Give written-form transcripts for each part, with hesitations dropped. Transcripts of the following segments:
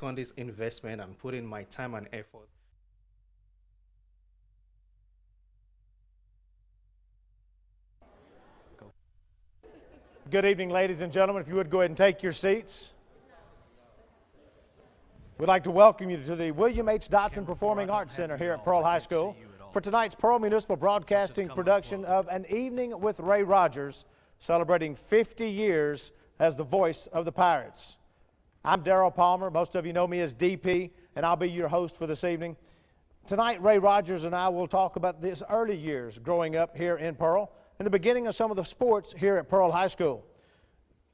on this investment and put in my time and effort. Good evening, ladies and gentlemen. If you would go ahead and take your seats. We'd like to welcome you to the William H. Dotson Performing Arts Center here at Pearl High School for tonight's Pearl Municipal Broadcasting production of An Evening with Ray Rogers, celebrating 50 years as the voice of the Pirates. I'm Darryl Palmer. Most of you know me as DP, and I'll be your host for this evening. Tonight, Ray Rogers and I will talk about his early years growing up here in Pearl and the beginning of some of the sports here at Pearl High School.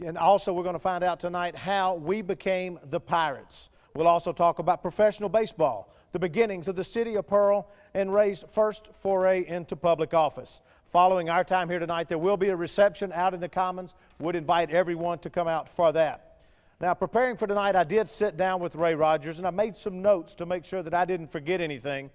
And also, we're going to find out tonight how we became the Pirates. We'll also talk about professional baseball, the beginnings of the city of Pearl, and Ray's first foray into public office. Following our time here tonight, there will be a reception out in the Commons. Would invite everyone to come out for that. Now, preparing for tonight, I did sit down with Ray Rogers, and I made some notes to make sure that I didn't forget anything.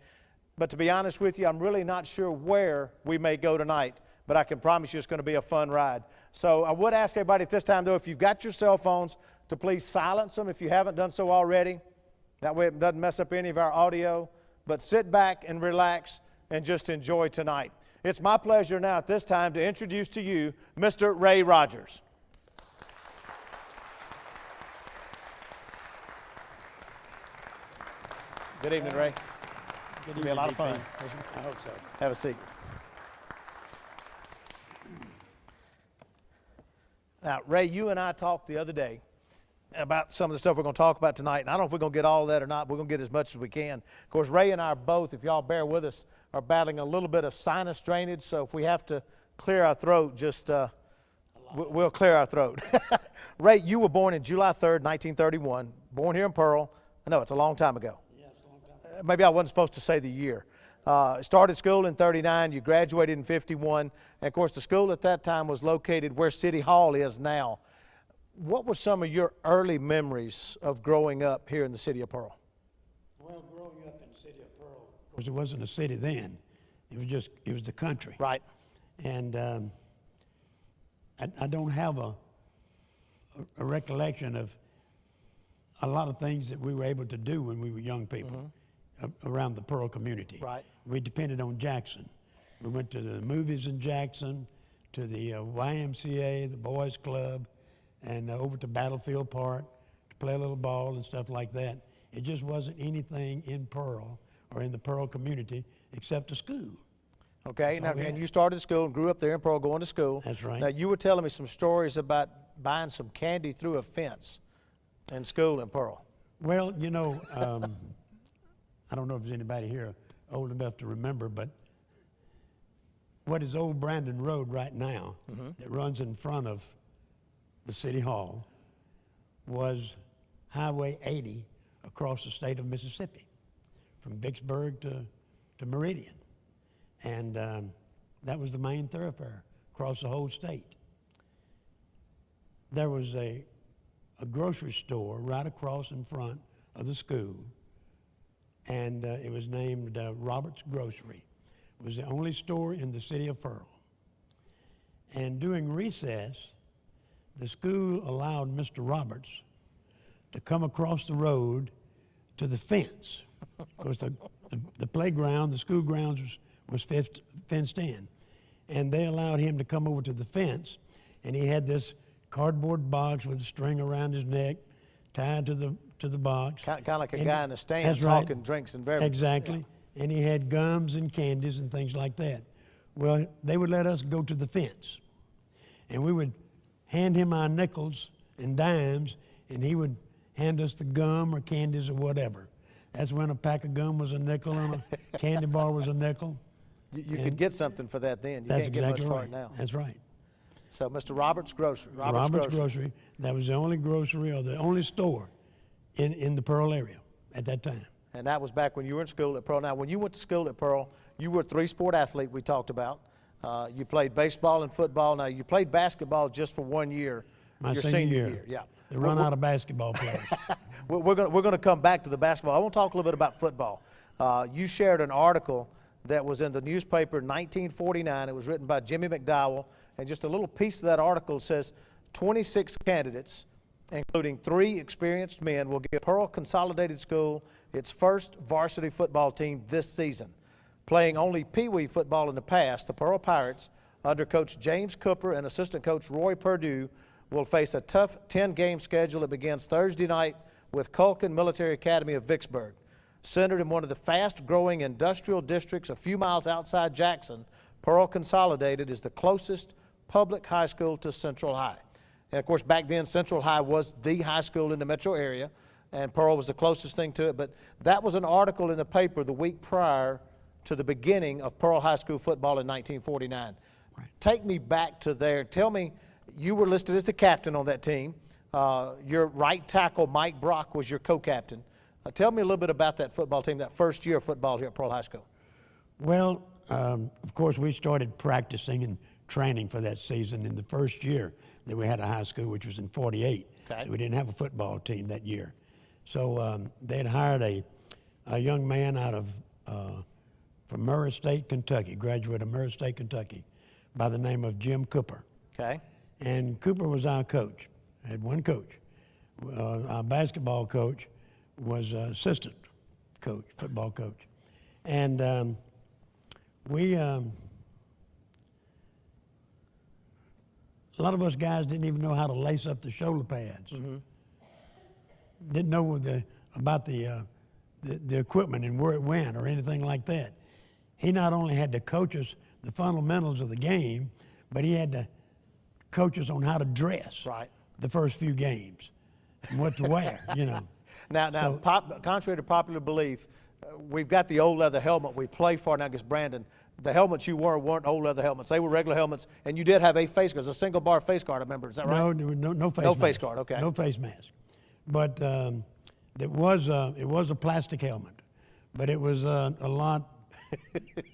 But to be honest with you, I'm really not sure where we may go tonight, but I can promise you it's going to be a fun ride. So I would ask everybody at this time, though, if you've got your cell phones, to please silence them if you haven't done so already. That way it doesn't mess up any of our audio. But sit back and relax and just enjoy tonight. It's my pleasure now at this time to introduce to you Mr. Ray Rogers. Good evening, Ray. Good It'll be a lot of fun. I hope so. Have a seat. Now, Ray, you and I talked the other day about some of the stuff we're going to talk about tonight, and I don't know if we're going to get all of that or not, but we're going to get as much as we can. Of course, Ray and I are both, if y'all bear with us, are battling a little bit of sinus drainage, so if we have to clear our throat, just we'll clear our throat. Ray, you were born in July 3rd, 1931, born here in Pearl. I know, it's a long time ago. Yeah, it's a long time. Maybe I wasn't supposed to say the year. Started school in 39, you graduated in 51, and of course the school at that time was located where City Hall is now. What were some of your early memories of growing up here in the city of Pearl? Well, growing up in the city of Pearl, of course it wasn't a city then. It was the country. Right. And I don't have a recollection of a lot of things that we were able to do when we were young people around the Pearl community. Right. We depended on Jackson. We went to the movies in Jackson, to the YMCA, the Boys Club, and over to Battlefield Park to play a little ball and stuff like that. It just wasn't anything in Pearl or in the Pearl community except a school. Okay, now, and you started school and grew up there in Pearl going to school. That's right. Now, you were telling me some stories about buying some candy through a fence in school in Pearl. Well, you know, I don't know if there's anybody here old enough to remember, but what is Old Brandon Road right now that runs in front of the City Hall was Highway 80 across the state of Mississippi, from Vicksburg to Meridian. And that was the main thoroughfare across the whole state. There was a grocery store right across in front of the school, and it was named Roberts Grocery. It was the only store in the city of Pearl. And during recess, the school allowed Mr. Roberts to come across the road to the fence. Of course, the playground, the school grounds was fenced in. And they allowed him to come over to the fence, and he had this cardboard box with a string around his neck tied to the box. Kind of like a guy in a stand That's right. talking drinks and beverages. Exactly. Yeah. And he had gums and candies and things like that. Well, they would let us go to the fence, and we would hand him our nickels and dimes, and he would hand us the gum or candies or whatever. That's when a pack of gum was a nickel and a candy bar was a nickel. You could get something for that then. You That's can't get exactly much right. for it now. That's right. So, Mr. Roberts Grocery. Roberts Grocery. That was the only grocery or the only store in the Pearl area at that time. And that was back when you were in school at Pearl. Now, when you went to school at Pearl, you were a three-sport athlete we talked about. You played baseball and football. Now, you played basketball just for 1 year. My senior year. Yeah. They run out of basketball players. We're going to come back to the basketball. I want to talk a little bit about football. You shared an article that was in the newspaper in 1949. It was written by Jimmy McDowell, and just a little piece of that article says 26 candidates including 3 experienced men, will give Pearl Consolidated School its first varsity football team this season. Playing only Pee Wee football in the past, the Pearl Pirates, under Coach James Cooper and assistant coach Roy Perdue, will face a tough 10-game schedule that begins Thursday night with Culkin Military Academy of Vicksburg. Centered in one of the fast-growing industrial districts a few miles outside Jackson, Pearl Consolidated is the closest public high school to Central High. And of course, back then, Central High was the high school in the metro area, and Pearl was the closest thing to it. But that was an article in the paper the week prior to the beginning of Pearl High School football in 1949. Right. Take me back to there. Tell me, you were listed as the captain on that team. Your right tackle, Mike Brock, was your co-captain. Tell me a little bit about that football team, that first year of football here at Pearl High School. Well, of course, we started practicing and training for that season in the first year that we had a high school, which was in 48. Okay. So we didn't have a football team that year. So they had hired a young man out of from Murray State, Kentucky, graduate of Murray State, Kentucky, by the name of Jim Cooper. Okay. And Cooper was our coach. I had one coach. Our basketball coach was assistant coach, football coach. And we, a lot of us guys didn't even know how to lace up the shoulder pads. Mm-hmm. Didn't know about the equipment and where it went or anything like that. He not only had to coach us the fundamentals of the game, but he had to coach us on how to dress the first few games and what to wear, you know. Now, contrary to popular belief, we've got the old leather helmet we play for now against Brandon. The helmets you wore weren't old leather helmets. They were regular helmets, and you did have a face guard, a single bar face guard, I remember. Is that right? No, there was no face mask. No face guard, okay. No face mask. But it was a plastic helmet, but it was a lot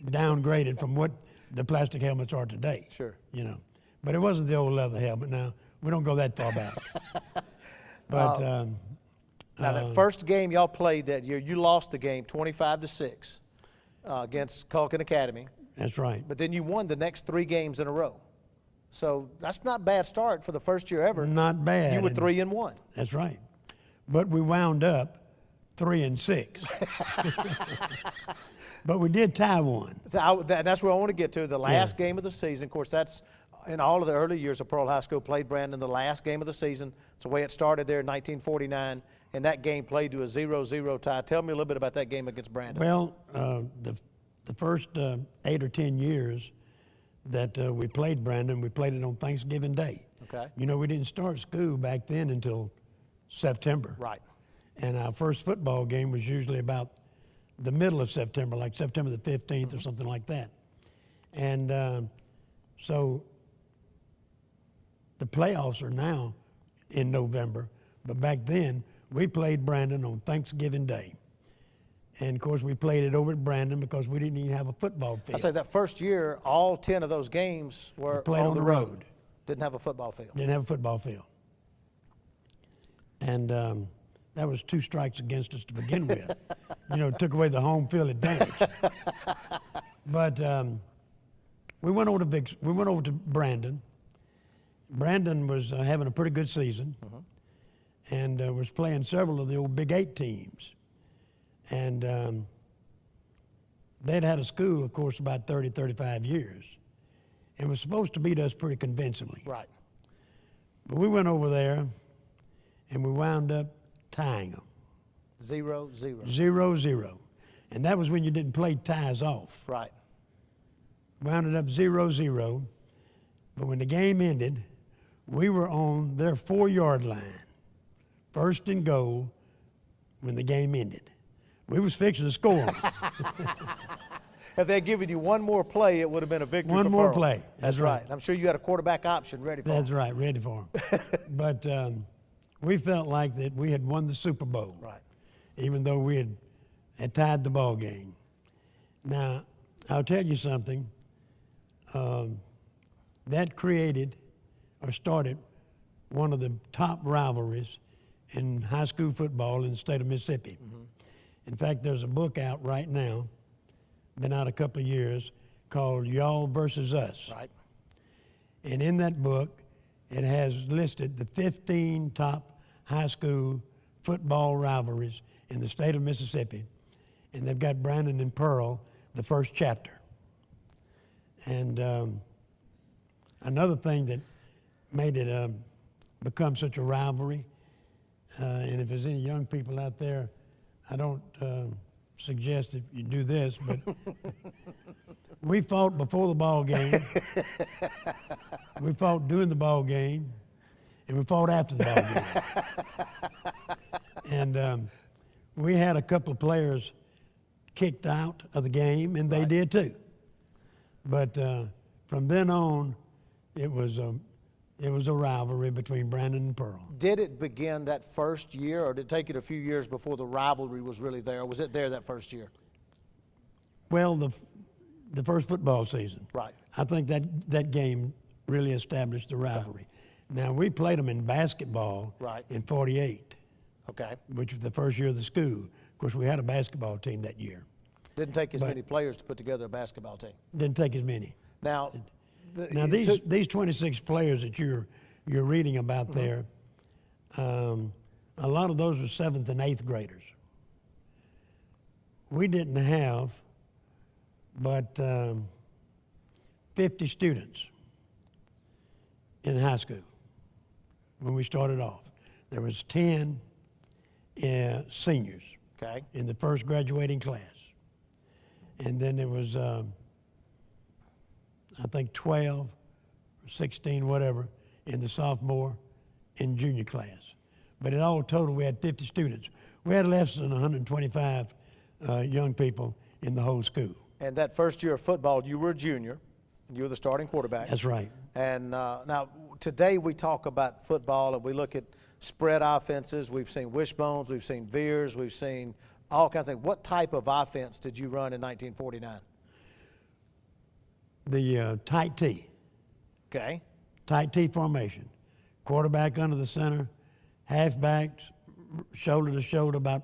downgraded from what the plastic helmets are today. Sure. You know, but it wasn't the old leather helmet. Now, we don't go that far back. But now, that first game y'all played that year, you lost the game 25-6 against Culkin Academy. That's right. But then you won the next 3 games in a row. So that's not a bad start for the first year ever. Not bad. You were 3-1. That's right. But we wound up 3-6. But we did tie one. So that's where I want to get to, the last game of the season. Of course, that's in all of the early years of Pearl High School, played Brandon the last game of the season. It's the way it started there in 1949, and that game played to a 0-0 tie. Tell me a little bit about that game against Brandon. Well, the first 8 or 10 years that we played Brandon, we played it on Thanksgiving Day. Okay. You know, we didn't start school back then until September. Right. And our first football game was usually about the middle of September, like September the 15th or something like that. And so the playoffs are now in November, but back then we played Brandon on Thanksgiving Day. And of course we played it over at Brandon because we didn't even have a football field. I say that first year, all 10 of those games were played on the road. Didn't have a football field. Didn't have a football field. And that was 2 strikes against us to begin with. You know, took away the home field advantage. But we went over to Brandon. Brandon was having a pretty good season, and was playing several of the old Big 8 teams. And they'd had a school, of course, about 30, 35 years, and was supposed to beat us pretty convincingly. Right. But we went over there, and we wound up tying them. 0-0. 0-0. And that was when you didn't play ties off. Right. Wound up 0-0. But when the game ended, we were on their 4-yard line, first and goal, when the game ended. We was fixing to score. If they had given you one more play, it would have been a victory for One more Pearl. play. That's right. I'm sure you had a quarterback option ready for That's them. right, ready for them. But we felt like that we had won the Super Bowl. Right. Even though we had tied the ball game. Now, I'll tell you something. That created or started one of the top rivalries in high school football in the state of Mississippi. Mm-hmm. In fact, there's a book out right now, been out a couple of years, called Y'all versus Us. Right. And in that book, it has listed the 15 top high school football rivalries in the state of Mississippi, and they've got Brandon and Pearl, the first chapter. And another thing that made it become such a rivalry, and if there's any young people out there, I don't suggest that you do this, but we fought before the ball game, we fought during the ball game, and we fought after the ball game. And we had a couple of players kicked out of the game, and they did too. But from then on, it was a rivalry between Brandon and Pearl. Did it begin that first year, or did it take it a few years before the rivalry was really there? Or was it there that first year? Well, the first football season. Right. I think that game really established the rivalry. Now, we played them in basketball in '48, Okay. which was the first year of the school. Of course, we had a basketball team that year. Didn't take as many players to put together a basketball team. Didn't take as many. Now, Now, these 26 players that you're reading about there, a lot of those were 7th and 8th graders. We didn't have but 50 students in high school when we started off. There was 10 seniors okay. in the first graduating class. And then there was, I think, 12, 16, whatever, in the sophomore and junior class. But in all total, we had 50 students. We had less than 125 young people in the whole school. And that first year of football, you were a junior, and you were the starting quarterback. That's right. And now, today we talk about football, and we look at spread offenses. We've seen wishbones, we've seen veers, we've seen all kinds of things. What type of offense did you run in 1949? The tight T. Okay. Tight T formation. Quarterback under the center, halfbacks shoulder to shoulder about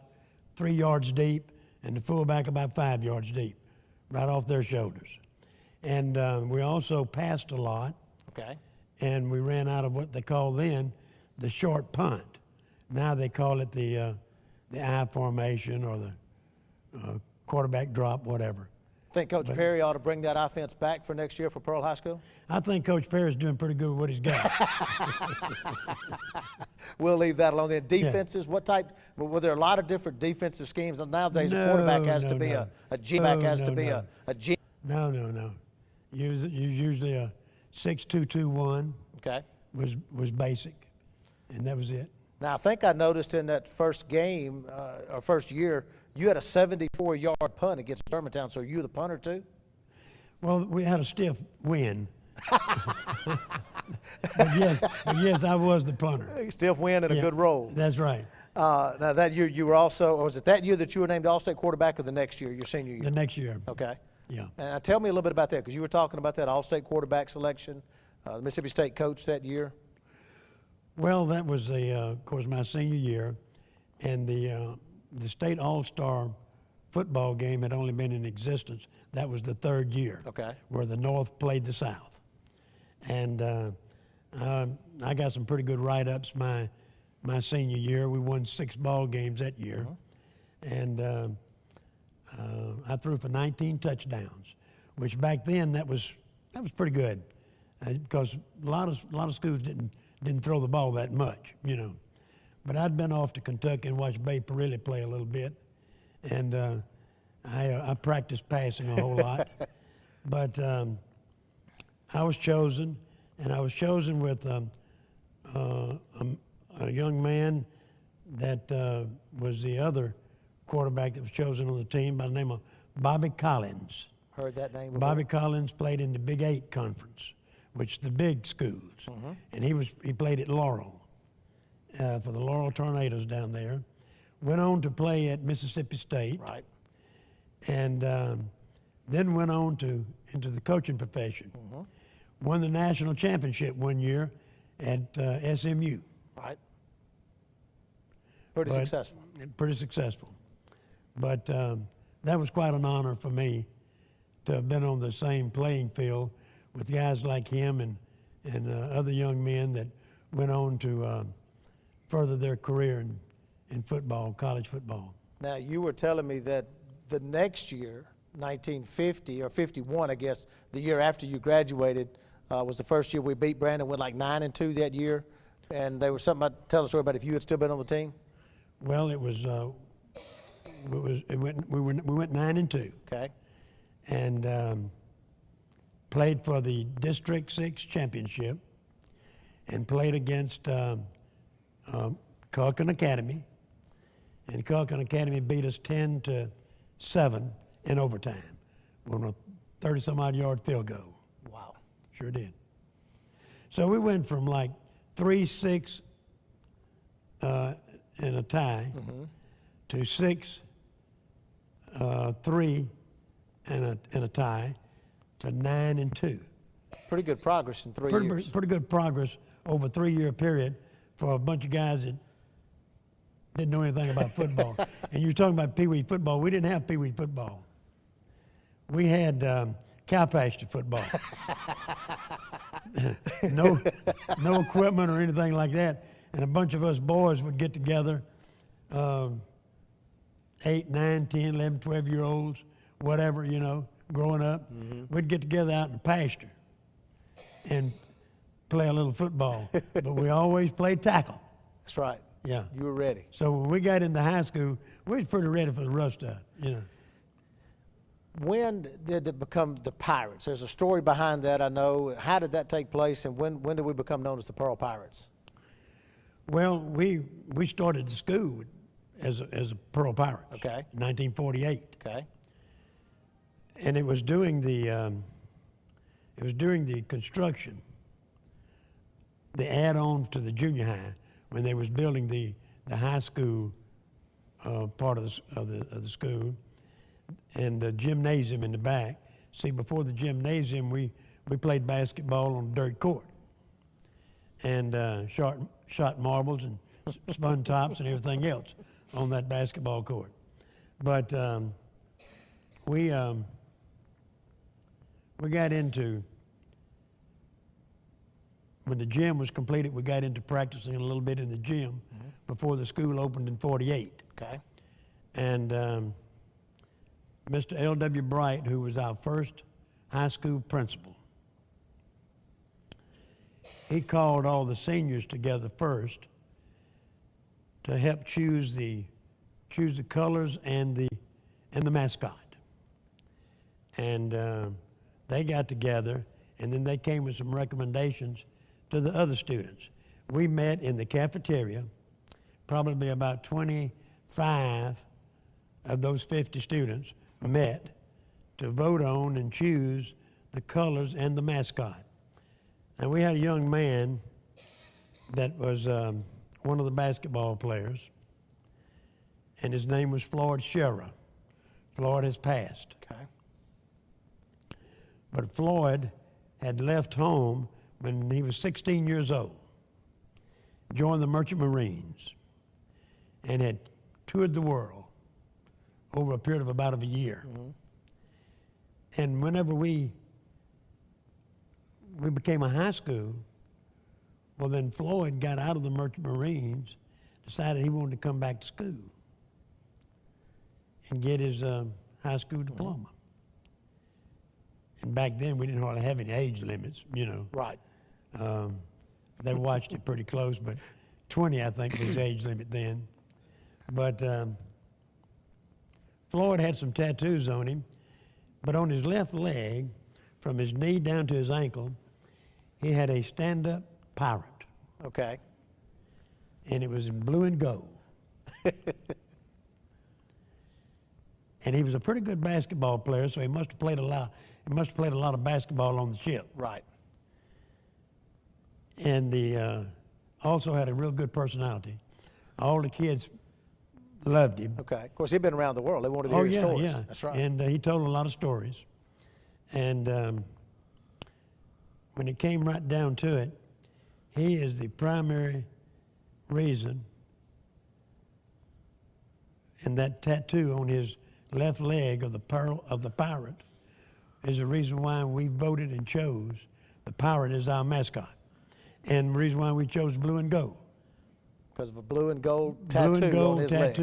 3 yards deep, and the fullback about 5 yards deep, right off their shoulders. And we also passed a lot. Okay. And we ran out of what they called then the short punt. Now they call it the I formation or the quarterback drop, whatever. Think Coach Perry ought to bring that offense back for next year for Pearl High School? I think Coach Perry's doing pretty good with what he's got. We'll leave that alone. Then defenses, what type? Were there a lot of different defensive schemes? Nowadays, a quarterback has to be a G-back has to be a G. No. Usually a 6-2-2-1 Okay. was basic, and that was it. Now, I think I noticed in that first game, or first year, you had a 74-yard punt against Germantown. So are you the punter too? Well, we had a stiff wind. but yes, I was the punter. Stiff wind and a good roll. That's right. Now, that year you were also, or was it that year that you were named All-State quarterback, or the next year, your senior year? The next year. Okay. Yeah. And tell me a little bit about that, because you were talking about that All-State quarterback selection, the Mississippi State coach that year. Well, that was, of course, my senior year, and the state all-star football game had only been in existence. That was the third year, Okay. where the North played the South. And I got some pretty good write-ups my senior year. We won 6 ball games that year. And I threw for 19 touchdowns, which back then that was pretty good, because a lot of schools didn't throw the ball that much, you know. But I'd been off to Kentucky and watched Bay Perilli play a little bit, and I practiced passing a whole lot. But I was chosen, and I was chosen with a young man that was the other quarterback that was chosen on the team by the name of Bobby Collins. Heard that name before? Bobby Collins played in the Big 8 Conference, which is the big schools, and he played at Laurel for the Laurel Tornadoes down there. Went on to play at Mississippi State, Right. and then went on into the coaching profession. Won the national championship one year at SMU. Right. Pretty successful. Pretty successful. But that was quite an honor for me to have been on the same playing field with guys like him and other young men that went on to further their career in football, college football. Now, you were telling me that the next year, 1950 or 51, I guess, the year after you graduated, was the first year we beat Brandon, went like 9-2 that year. And there was something about, tell a story about if you had still been on the team. Well, we went 9-2. Okay. And played for the District 6 championship and played against Culkin Academy. And Culkin Academy beat us 10-7 in overtime on a 30-some-odd yard field goal. Wow. Sure did. So we went from like 3-6 in a tie to 6-3 in a tie to 9-2. Pretty good progress in 3 years. Pretty good progress over a 3-year period for a bunch of guys that didn't know anything about football. And you were talking about Pee Wee football. We didn't have Pee Wee football. We had cow pasture football. no equipment or anything like that. And a bunch of us boys would get together, 8, 9, 10, 11, 12-year-olds, whatever, you know, growing up. We'd get together out in the pasture and play a little football. But we always played tackle. That's right. Yeah. You were ready. So when we got into high school, we was pretty ready for the rough stuff, you know. When did it become the Pirates? There's a story behind that, I know. How did that take place, and when did we become known as the Pearl Pirates? Well, we started the school as a Pearl Pirates. Okay. In 1948. Okay. And it was during the construction, the add-on to the junior high, when they was building the high school part of the school, and the gymnasium in the back. See, before the gymnasium, we played basketball on dirt court, and shot marbles and spun tops and everything else on that basketball court. But we got into, when the gym was completed, we got into practicing a little bit in the gym before the school opened in 48. Okay. And Mr. L.W. Bright, who was our first high school principal, he called all the seniors together first to help choose the colors and the mascot. And they got together, and then they came with some recommendations to the other students. We met in the cafeteria, probably about 25 of those 50 students met to vote on and choose the colors and the mascot. And we had a young man that was one of the basketball players, and his name was Floyd Scherer. Floyd has passed. Okay. But Floyd had left home when he was 16 years old, joined the Merchant Marines, and had toured the world over a period of about a year. And whenever we became a high school, well, then Floyd got out of the Merchant Marines, decided he wanted to come back to school and get his high school diploma. And back then, we didn't hardly have any age limits, you know. Right. They watched it pretty close, but 20, I think, was the age limit then. But Floyd had some tattoos on him, but on his left leg, from his knee down to his ankle, he had a stand-up pirate, Okay. and it was in blue and gold. And he was a pretty good basketball player, so he must have played a lot. He must have played a lot of basketball on the ship. Right. And also had a real good personality. All the kids loved him. Okay. Of course, he'd been around the world. They wanted to hear his stories. Yeah. That's right. And he told a lot of stories. And when it came right down to it, he is the primary reason, and that tattoo on his left leg of the pirate is the reason why we voted and chose the pirate as our mascot, and the reason why we chose blue and gold. Because of a blue and gold tattoo blue and gold on his leg.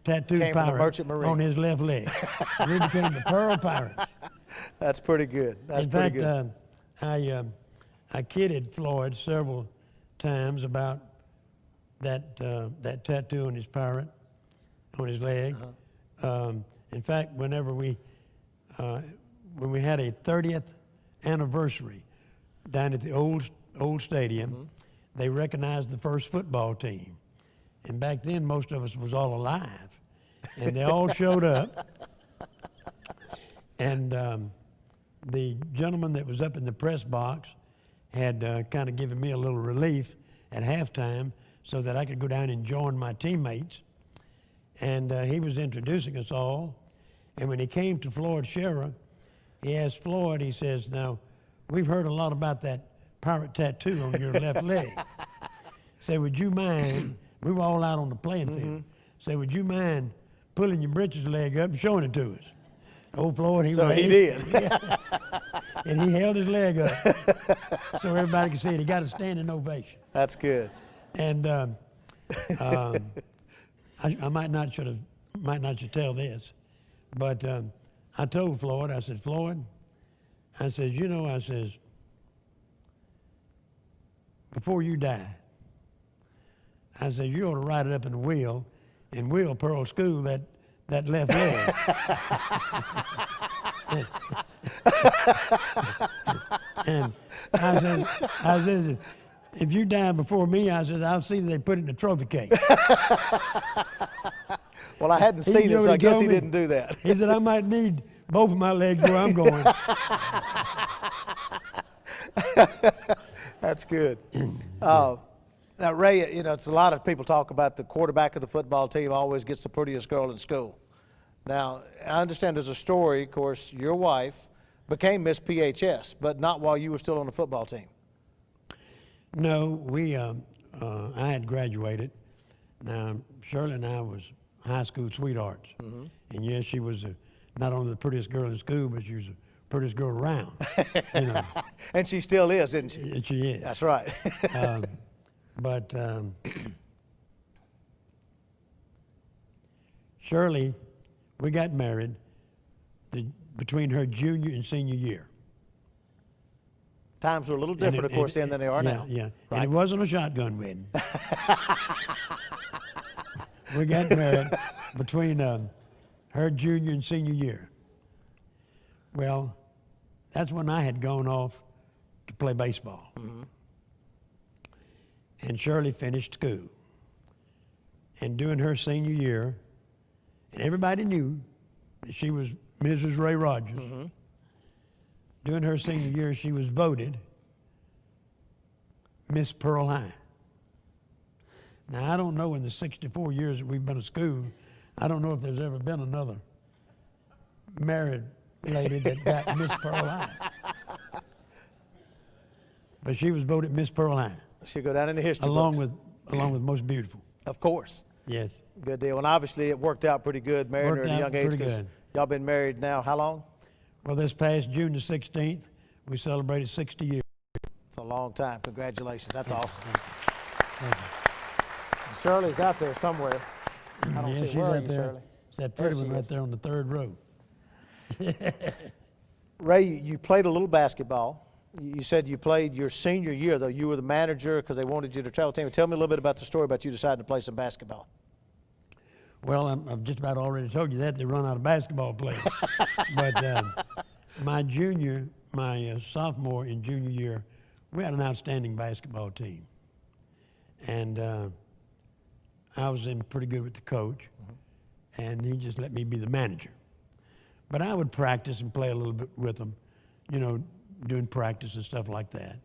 tattooed Came from the pirate Merchant Marine. on his left leg. We became the Pearl Pirates. That's pretty good. That's In pretty fact, good. I kidded Floyd several times about that tattoo on his pirate, on his leg. In fact, whenever when we had a 30th anniversary down at the old stadium, they recognized the first football team. And back then, most of us was all alive. And they all showed up. And the gentleman that was up in the press box had kind of given me a little relief at halftime so that I could go down and join my teammates. And he was introducing us all. And when he came to Floyd Scherer, he asked Floyd, he says, "Now, we've heard a lot about that pirate tattoo on your left leg. Say, would you mind," we were all out on the playing field, "say, would you mind pulling your britches leg up and showing it to us?" Old Floyd, So he did. And he held his leg up so everybody could see it. He got a standing ovation. That's good. And I might not should tell this, but I told Floyd, I said, "Floyd," I said, "you know," I says, "before you die," I said, "you ought to write it up in a will and will Pearl School that left leg." And I said, "if you die before me," I said, "I'll see that they put it in the trophy case." Well, I hadn't seen it, so I guess he didn't do that. He said, "I might need both of my legs where I'm going." That's good. Now, Ray, it's a lot of people talk about the quarterback of the football team always gets the prettiest girl in school. Now, I understand there's a story, of course, your wife became Miss PHS, but not while you were still on the football team. No, I had graduated. Now, Shirley and I was high school sweethearts. And yes, she was not only the prettiest girl in school, but she was the prettiest girl around. And she still is, isn't she? And she is. That's right. But Shirley, we got married between her junior and senior year. Times were a little different, of course, then than they are yeah, now. Yeah, Right? and it wasn't a shotgun wedding. We got married between her junior and senior year. Well, that's when I had gone off to play baseball. And Shirley finished school. And during her senior year, and everybody knew that she was Mrs. Ray Rogers. During her senior year, she was voted Miss Pearl High. Now, I don't know in the 64 years that we've been at school, I don't know if there's ever been another married lady that got Miss Pearl High. But she was voted Miss Pearl High. She'll go down in the history along books. with most beautiful. Of course. Yes. Good deal. And obviously it worked out pretty good, marrying her at a young age. Pretty 'Cause good. y'all been married now how long? Well, this past June the 16th, we celebrated 60 years. It's a long time. Congratulations. That's awesome. Shirley's out there somewhere. I don't Yeah, see she's her. Where are out you, there. Shirley? It's that pretty There she one right is. there on the third row. Ray, you played a little basketball. You said you played your senior year, though. You were the manager because they wanted you to travel team. Tell me a little bit about the story about you deciding to play some basketball. Well, I've just about already told you that. They run out of basketball players. But my sophomore and junior year, we had an outstanding basketball team. And I was in pretty good with the coach, and he just let me be the manager. But I would practice and play a little bit with them, doing practice and stuff like that.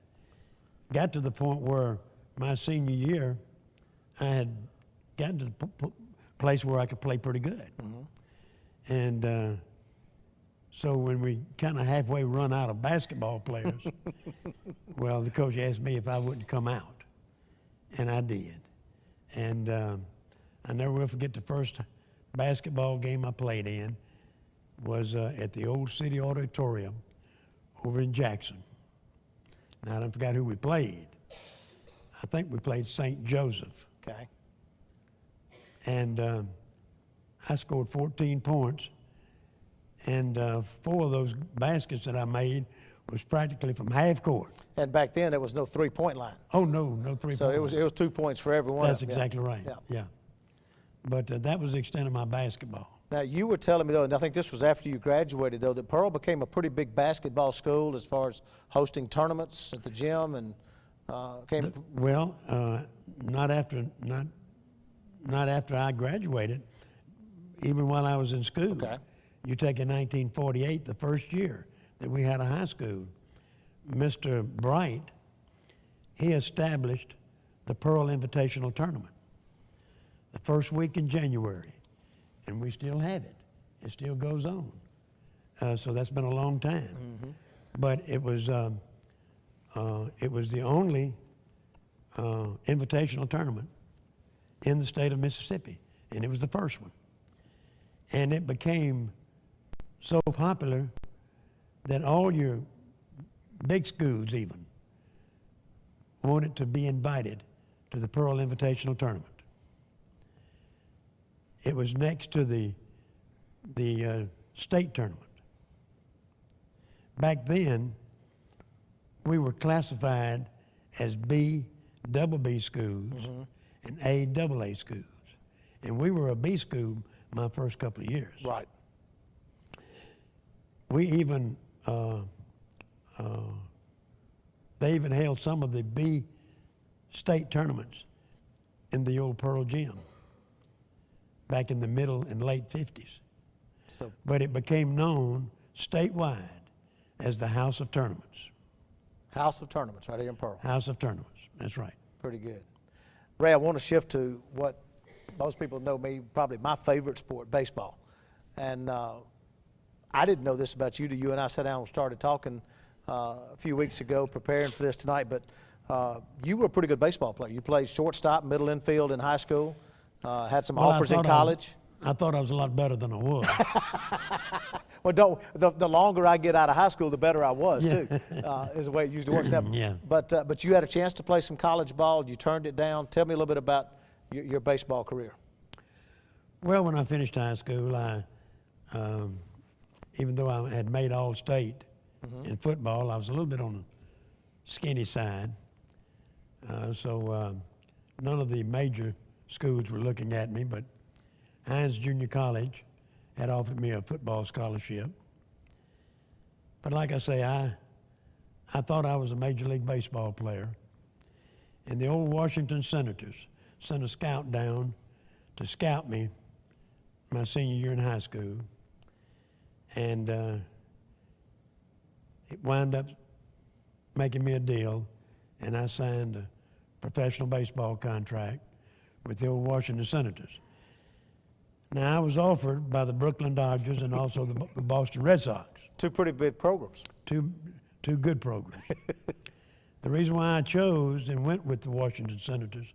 Got to the point where my senior year, I had gotten to the place where I could play pretty good. And so when we kind of halfway run out of basketball players, well, the coach asked me if I wouldn't come out, and I did. And I never will forget the first basketball game I played in was at the Old City Auditorium over in Jackson. Now, I don't forget who we played. I think we played St. Joseph. Okay. And I scored 14 points, and 4 of those baskets that I made was practically from half court. And back then, there was no three-point line. Oh, no 3-point. So it was 2 points for every one. That's of them. exactly right. Yeah. Yeah. But that was the extent of my basketball. Now, you were telling me, though, and I think this was after you graduated, though, that Pearl became a pretty big basketball school as far as hosting tournaments at the gym and came. Well, not after I graduated. Even while I was in school. Okay. You take in 1948, the first year that we had a high school, Mr. Bright, he established the Pearl Invitational Tournament the first week in January, and we still have it. It still goes on. So that's been a long time. Mm-hmm. But it was the only invitational tournament in the state of Mississippi, and it was the first one. And it became so popular that all your big schools even wanted to be invited to the Pearl Invitational Tournament. It was next to the state tournament. Back then, we were classified as B, double B schools and A, double A schools. And we were a B school my first couple of years. Right. We even, they even held some of the B state tournaments in the old Pearl Gym back in the middle and late 50s. So, But it became known statewide as the House of Tournaments. House of Tournaments right here in Pearl. House of Tournaments, that's right. Pretty good. Ray, I want to shift to what most people know me, probably my favorite sport, baseball. And I didn't know this about you till you and I sat down and started talking a few weeks ago, preparing for this tonight. But you were a pretty good baseball player. You played shortstop, middle infield in high school, had some offers in college. I thought I was a lot better than I was. Well, the longer I get out of high school, the better I was, too, is the way it usually works. Yeah. But you had a chance to play some college ball. You turned it down. Tell me a little bit about your baseball career. Well, when I finished high school, even though I had made All-State in football, I was a little bit on the skinny side. So none of the major schools were looking at me, but Hines Junior College had offered me a football scholarship. But like I say, I thought I was a Major League Baseball player. And the old Washington Senators sent a scout down to scout me my senior year in high school. And it wound up making me a deal, and I signed a professional baseball contract with the old Washington Senators. Now, I was offered by the Brooklyn Dodgers and also the Boston Red Sox. Two pretty big programs. Two good programs. The reason why I chose and went with the Washington Senators,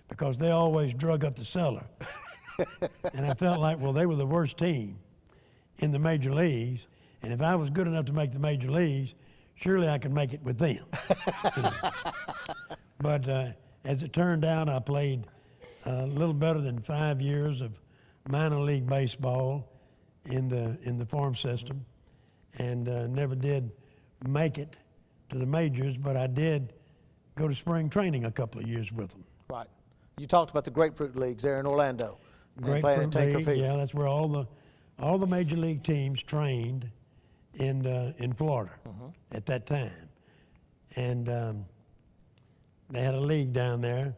because they always drug up the cellar. And I felt like, well, they were the worst team in the major leagues, and if I was good enough to make the major leagues, surely I could make it with them. You know. But as it turned out, I played a little better than 5 years of minor league baseball in the farm system, and never did make it to the majors, but I did go to spring training a couple of years with them. Right. You talked about the Grapefruit Leagues there in Orlando. and playing at Grapefruit Tinker League, Field. yeah, that's where all the major league teams trained in Florida at that time, and they had a league down there,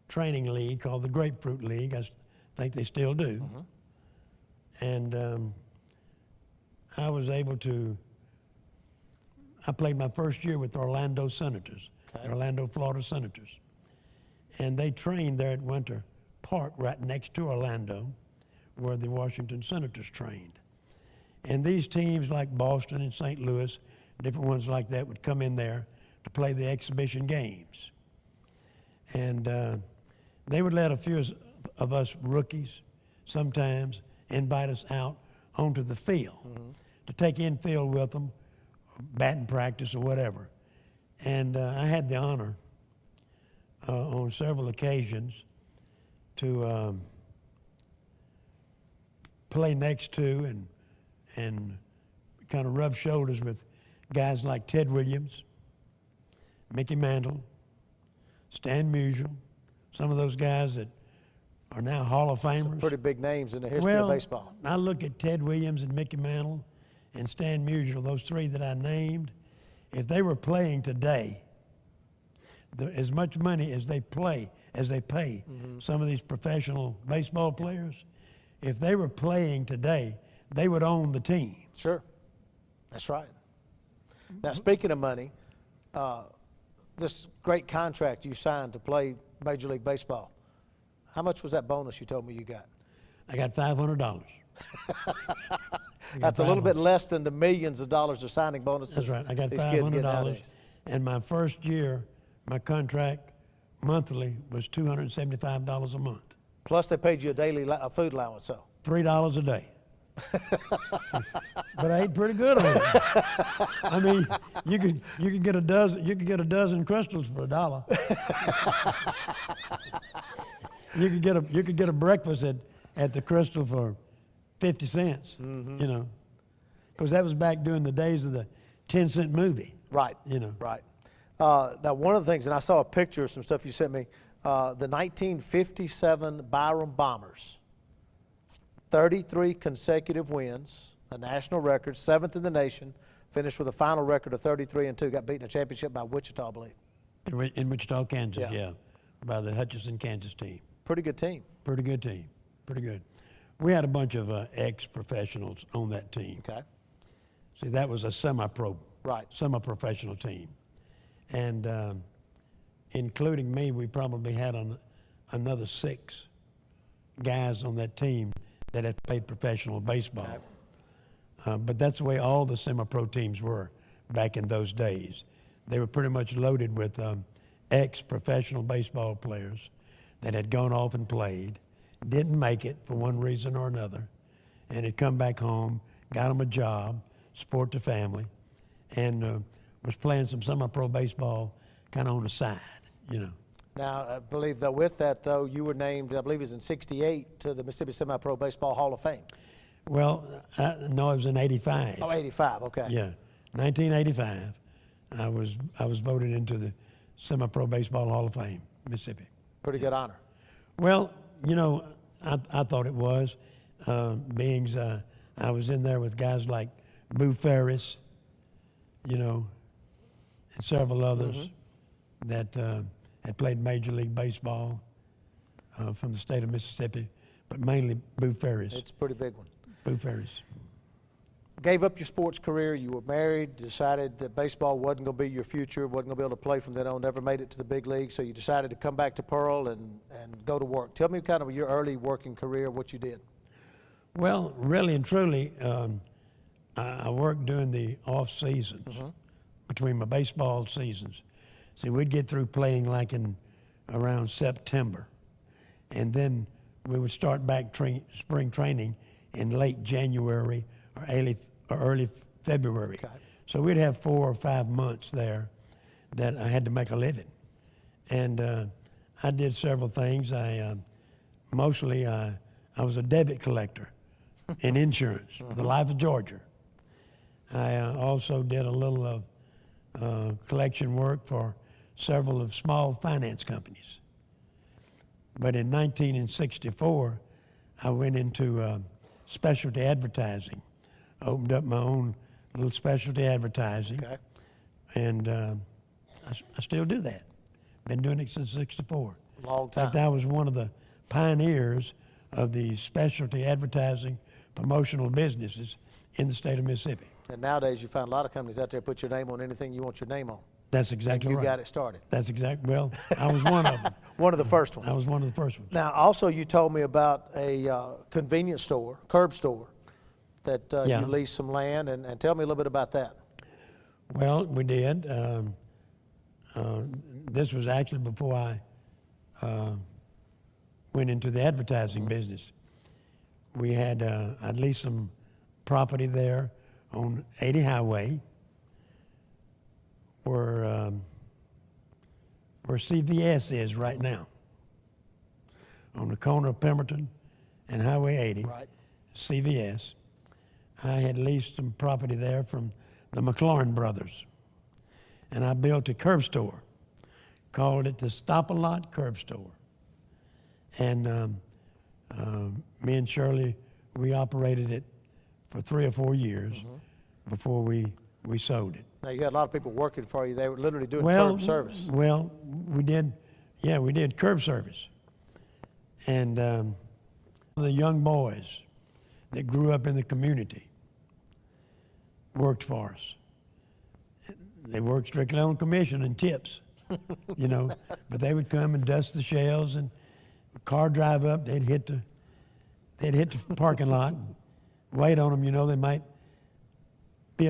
training league called the Grapefruit League. I think they still do, and I was able to. I played my first year with the Orlando Senators, the Orlando, Florida Senators, and they trained there at Winter Park right next to Orlando, where the Washington Senators trained. And these teams like Boston and St. Louis, different ones like that, would come in there to play the exhibition games. And they would let a few of us rookies sometimes invite us out onto the field to take infield with them, batting practice or whatever. And I had the honor on several occasions to play next to and kind of rub shoulders with guys like Ted Williams, Mickey Mantle, Stan Musial, some of those guys that are now Hall of Famers. Some pretty big names in the history of baseball. I look at Ted Williams and Mickey Mantle and Stan Musial, those three that I named. If they were playing today, as much money as they pay some of these professional baseball players, if they were playing today, they would own the team. Sure, that's right. Now, speaking of money, this great contract you signed to play Major League Baseball, how much was that bonus you told me you got? I got $500. That's a little bit less than the millions of dollars of signing bonuses. That's right. I got these kids get $500. nowadays. And my first year, my contract monthly was $275 a month. Plus, they paid you a daily food allowance, so. $3 a day. But I ate pretty good on it. I mean, you could get a dozen crystals for $1. You could get a breakfast at the Crystal for 50 cents. You know, because that was back during the days of the 10-cent movie. Right. You know. Right. Now, one of the things, and I saw a picture of some stuff you sent me, the 1957 Byron Bombers. 33 consecutive wins, a national record, 7th in the nation, finished with a final record of 33-2, got beaten in a championship by Wichita, I believe. In Wichita, Kansas, Yeah. yeah, by the Hutchinson, Kansas team. Pretty good team. Pretty good team, pretty good. We had a bunch of ex-professionals on that team. Okay. See, that was a semi-pro, Right. semi-professional team. And including me, we probably had another 6 guys on that team that had played professional baseball. But that's the way all the semi-pro teams were back in those days. They were pretty much loaded with ex-professional baseball players that had gone off and played, didn't make it for one reason or another, and had come back home, got them a job, support the family, and was playing some semi-pro baseball kind of on the side, you know. Now, I believe that with that, though, you were named, I believe it was in '68, to the Mississippi Semi-Pro Baseball Hall of Fame. Well, no, it was in '85. Oh, 85, okay. Yeah, 1985. I was voted into the Semi-Pro Baseball Hall of Fame, Mississippi. Pretty good honor. Well, you know, I thought it was, being I was in there with guys like Boo Ferris, you know, and several others that had played Major League Baseball from the state of Mississippi, but mainly Boo Ferris. It's a pretty big one. Boo Ferris. Gave up your sports career, you were married, decided that baseball wasn't going to be your future, wasn't going to be able to play from then on, never made it to the big league, so you decided to come back to Pearl and go to work. Tell me kind of your early working career, what you did. Well, really and truly, I worked during the off seasons, between my baseball seasons. See, we'd get through playing like in around September, and then we would start back spring training in late January or early February. Okay. So we'd have 4 or 5 months there that I had to make a living, and I did several things. Mostly I was a debit collector in insurance for the Life of Georgia. I also did a little collection work for several of small finance companies. But in 1964, I went into specialty advertising, opened up my own little specialty advertising, Okay. and I still do that. Been doing it since '64. Long In fact, time. I was one of the pioneers of the specialty advertising promotional businesses in the state of Mississippi. And nowadays, you find a lot of companies out there put your name on anything you want your name on. That's exactly You right. got it started. That's exactly, well, I was one of them. One of the first ones. I was one of the first ones. Now, also, you told me about a convenience store, curb store, that Yeah. you leased some land, and tell me a little bit about that. Well, we did. This was actually before I went into the advertising business. We had, I'd leased some property there on 80 Highway where CVS is right now. on the corner of Pemberton and Highway 80, Right. CVS. I had leased some property there from the McLaurin brothers. And I built a curb store, called it the Stop-A-Lot Curb Store. And me and Shirley, we operated it for 3 or 4 years before we sold it. Now, you had a lot of people working for you. They were literally doing Well, curb service. Well, we did curb service. And the young boys that grew up in the community worked for us. They worked strictly on commission and tips, you know, but they would come and dust the shelves, and the car drive up, they'd hit the parking lot and wait on them. You know, it might be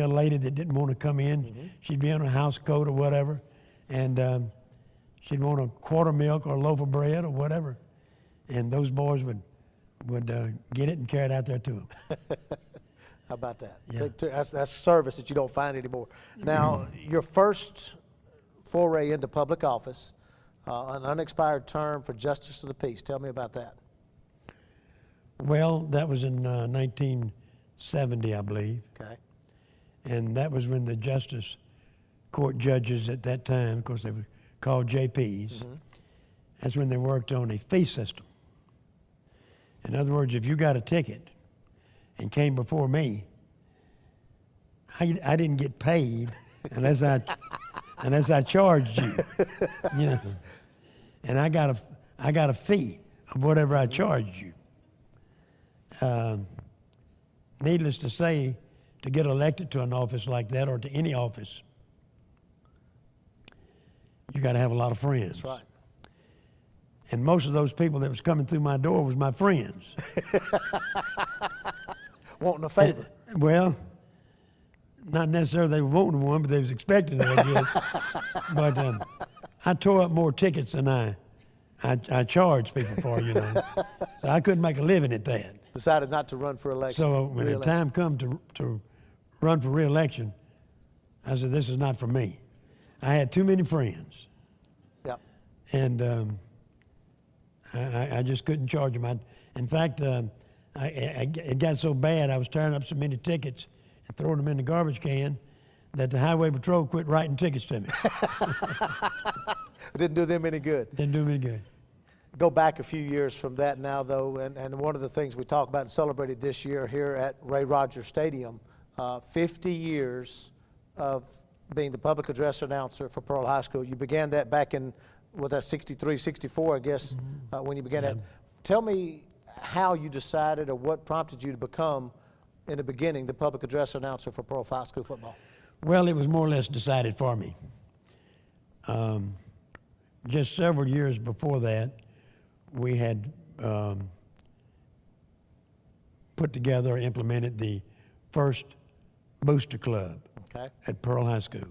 a lady that didn't want to come in. She'd be on a house coat or whatever, and she'd want a quart of milk or a loaf of bread or whatever, and those boys would get it and carry it out there to them. How about that? Yeah. That's service that you don't find anymore. Now, your first foray into public office, an unexpired term for Justice of the Peace. Tell me about that. Well, that was in 1970, I believe. Okay. And that was when the Justice Court judges at that time, of course they were called JPs, that's when they worked on a fee system. In other words, if you got a ticket and came before me, I didn't get paid unless I charged you, you know. And I got a fee of whatever I charged you. Needless to say, to get elected to an office like that or to any office, you got to have a lot of friends. That's right. And most of those people that was coming through my door was my friends. Wanting a favor. Well, not necessarily they were wanting one, but they was expecting it, I guess. But I tore up more tickets than I charged people for, you know. So I couldn't make a living at that. Decided not to run for election. So when the re-election. time come to run for re-election, I said, this is not for me. I had too many friends. Yep. And I just couldn't charge them. In fact, it got so bad, I was tearing up so many tickets and throwing them in the garbage can that the highway patrol quit writing tickets to me. It didn't do them any good. Didn't do me good. Go back a few years from that now, though, and one of the things we talk about and celebrated this year here at Ray Rogers Stadium, 50 years of being the public address announcer for Pearl High School. You began that back in, well, that's 63, 64, I guess, when you began that. Tell me how you decided or what prompted you to become, in the beginning, the public address announcer for Pearl High School football. Well, it was more or less decided for me. Just several years before that, we had put together or implemented the first booster club Okay. at Pearl High School.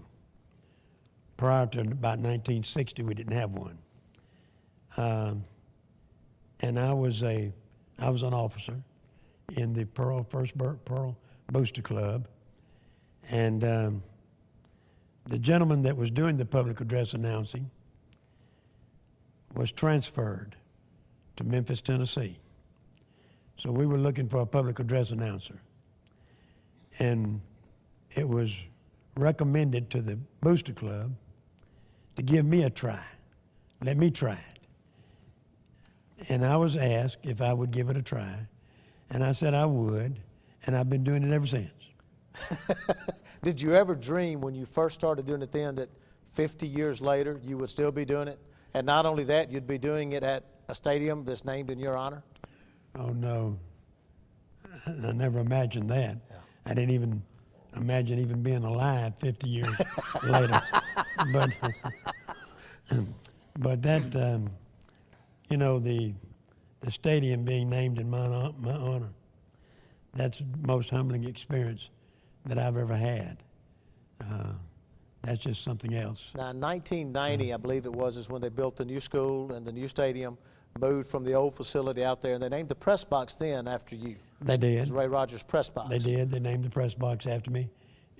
Prior to about 1960, we didn't have one. And I was an officer in the first Pearl Booster Club. And the gentleman that was doing the public address announcing was transferred to Memphis, Tennessee. So we were looking for a public address announcer. And it was recommended to the Booster Club to give me a try, let me try it. And I was asked if I would give it a try, and I said I would, and I've been doing it ever since. Did you ever dream when you first started doing it then that 50 years later you would still be doing it? And not only that, you'd be doing it at a stadium that's named in your honor? Oh, no. I never imagined that. Yeah. I didn't even imagine even being alive 50 years later. But that, you know, the stadium being named in my honor, that's the most humbling experience that I've ever had. That's just something else. Now, in 1990, I believe it was, is when they built the new school and the new stadium, moved from the old facility out there, and they named the press box then after you. They did. It was Ray Rogers Press Box. They did. They named the press box after me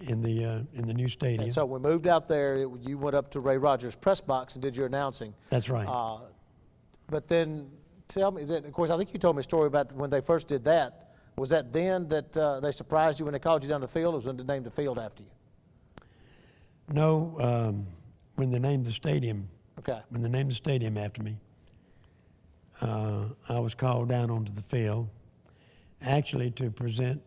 in the new stadium. And so when we moved out there, you went up to Ray Rogers Press Box and did your announcing. That's right. But then Tell me that. Of course, I think you told me a story about when they first did that. Was that then that they surprised you when they called you down the field, or was when they named the field after you? No, when they named the stadium. Okay. When they named the stadium after me, I was called down onto the field, actually to present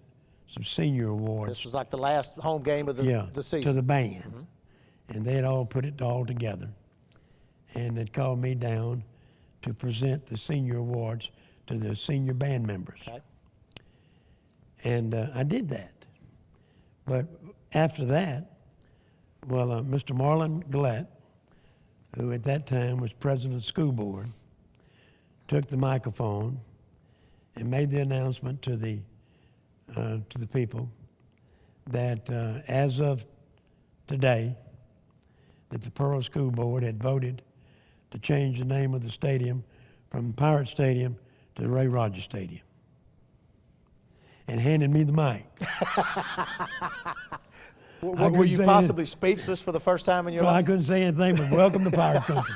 some senior awards. This was like the last home game of the season. To the band. And they had all put it all together. And they'd called me down to present the senior awards to the senior band members. Okay. And I did that. But after that, well, Mr. Marlon Gillette, who at that time was president of the school board, took the microphone and made the announcement to the people that as of today, that the Pearl School Board had voted to change the name of the stadium from Pirate Stadium to the Ray Rogers Stadium, and handed me the mic. Were you possibly speechless for the first time in your Well, I life? couldn't say anything but welcome to Pirate Country.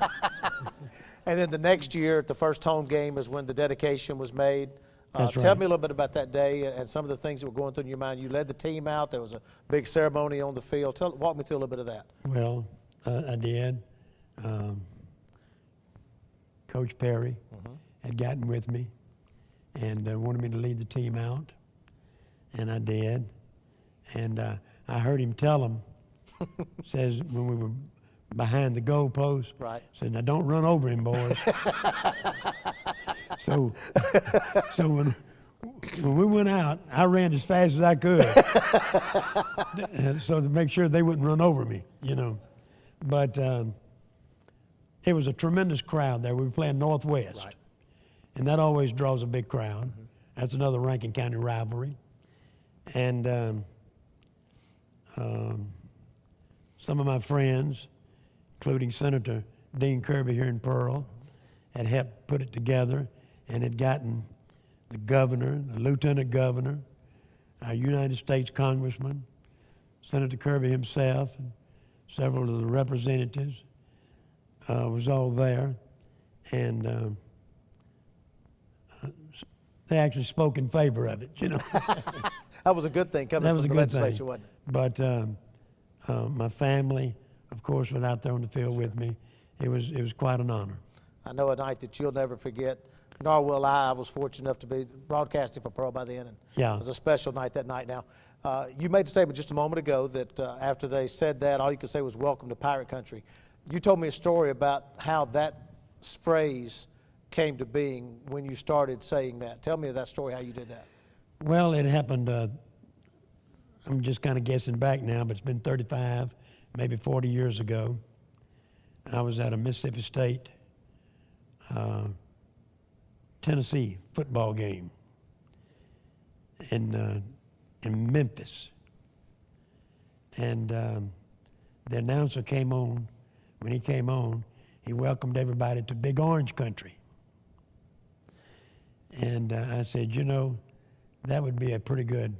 And then the next year, at the first home game, is when the dedication was made. That's Tell right. me a little bit about that day and some of the things that were going through in your mind. You led the team out. There was a big ceremony on the field. Walk me through a little bit of that. Well, I did. Coach Perry had gotten with me and wanted me to lead the team out, and I did. And I heard him tell them, says when we were behind the goalpost, Right. said, "Now don't run over him, boys." So when we went out, I ran as fast as I could, so to make sure they wouldn't run over me, you know. But it was a tremendous crowd there. We were playing Northwest, Right. and that always draws a big crowd. That's another Rankin County rivalry. And some of my friends, including Senator Dean Kirby here in Pearl, had helped put it together and had gotten the governor, the lieutenant governor, our United States congressman, Senator Kirby himself, and several of the representatives was all there. And they actually spoke in favor of it, you know. That was a good thing coming That was a from the good legislature, thing. wasn't it? But my family, of course, was out there on the field with me. It was quite an honor. I know a night that you'll never forget, nor will I. I was fortunate enough to be broadcasting for Pearl by then, and Yeah. it was a special night that night. Now, you made a statement just a moment ago that after they said that, all you could say was "Welcome to Pirate Country." You told me a story about how that phrase came to being when you started saying that. Tell me that story, how you did that. Well, it happened, I'm just kind of guessing back now, but it's been 35, maybe 40 years ago. I was at a Mississippi State, Tennessee football game in Memphis. And the announcer came on. When he came on, he welcomed everybody to Big Orange Country. And I said, you know, that would be a pretty good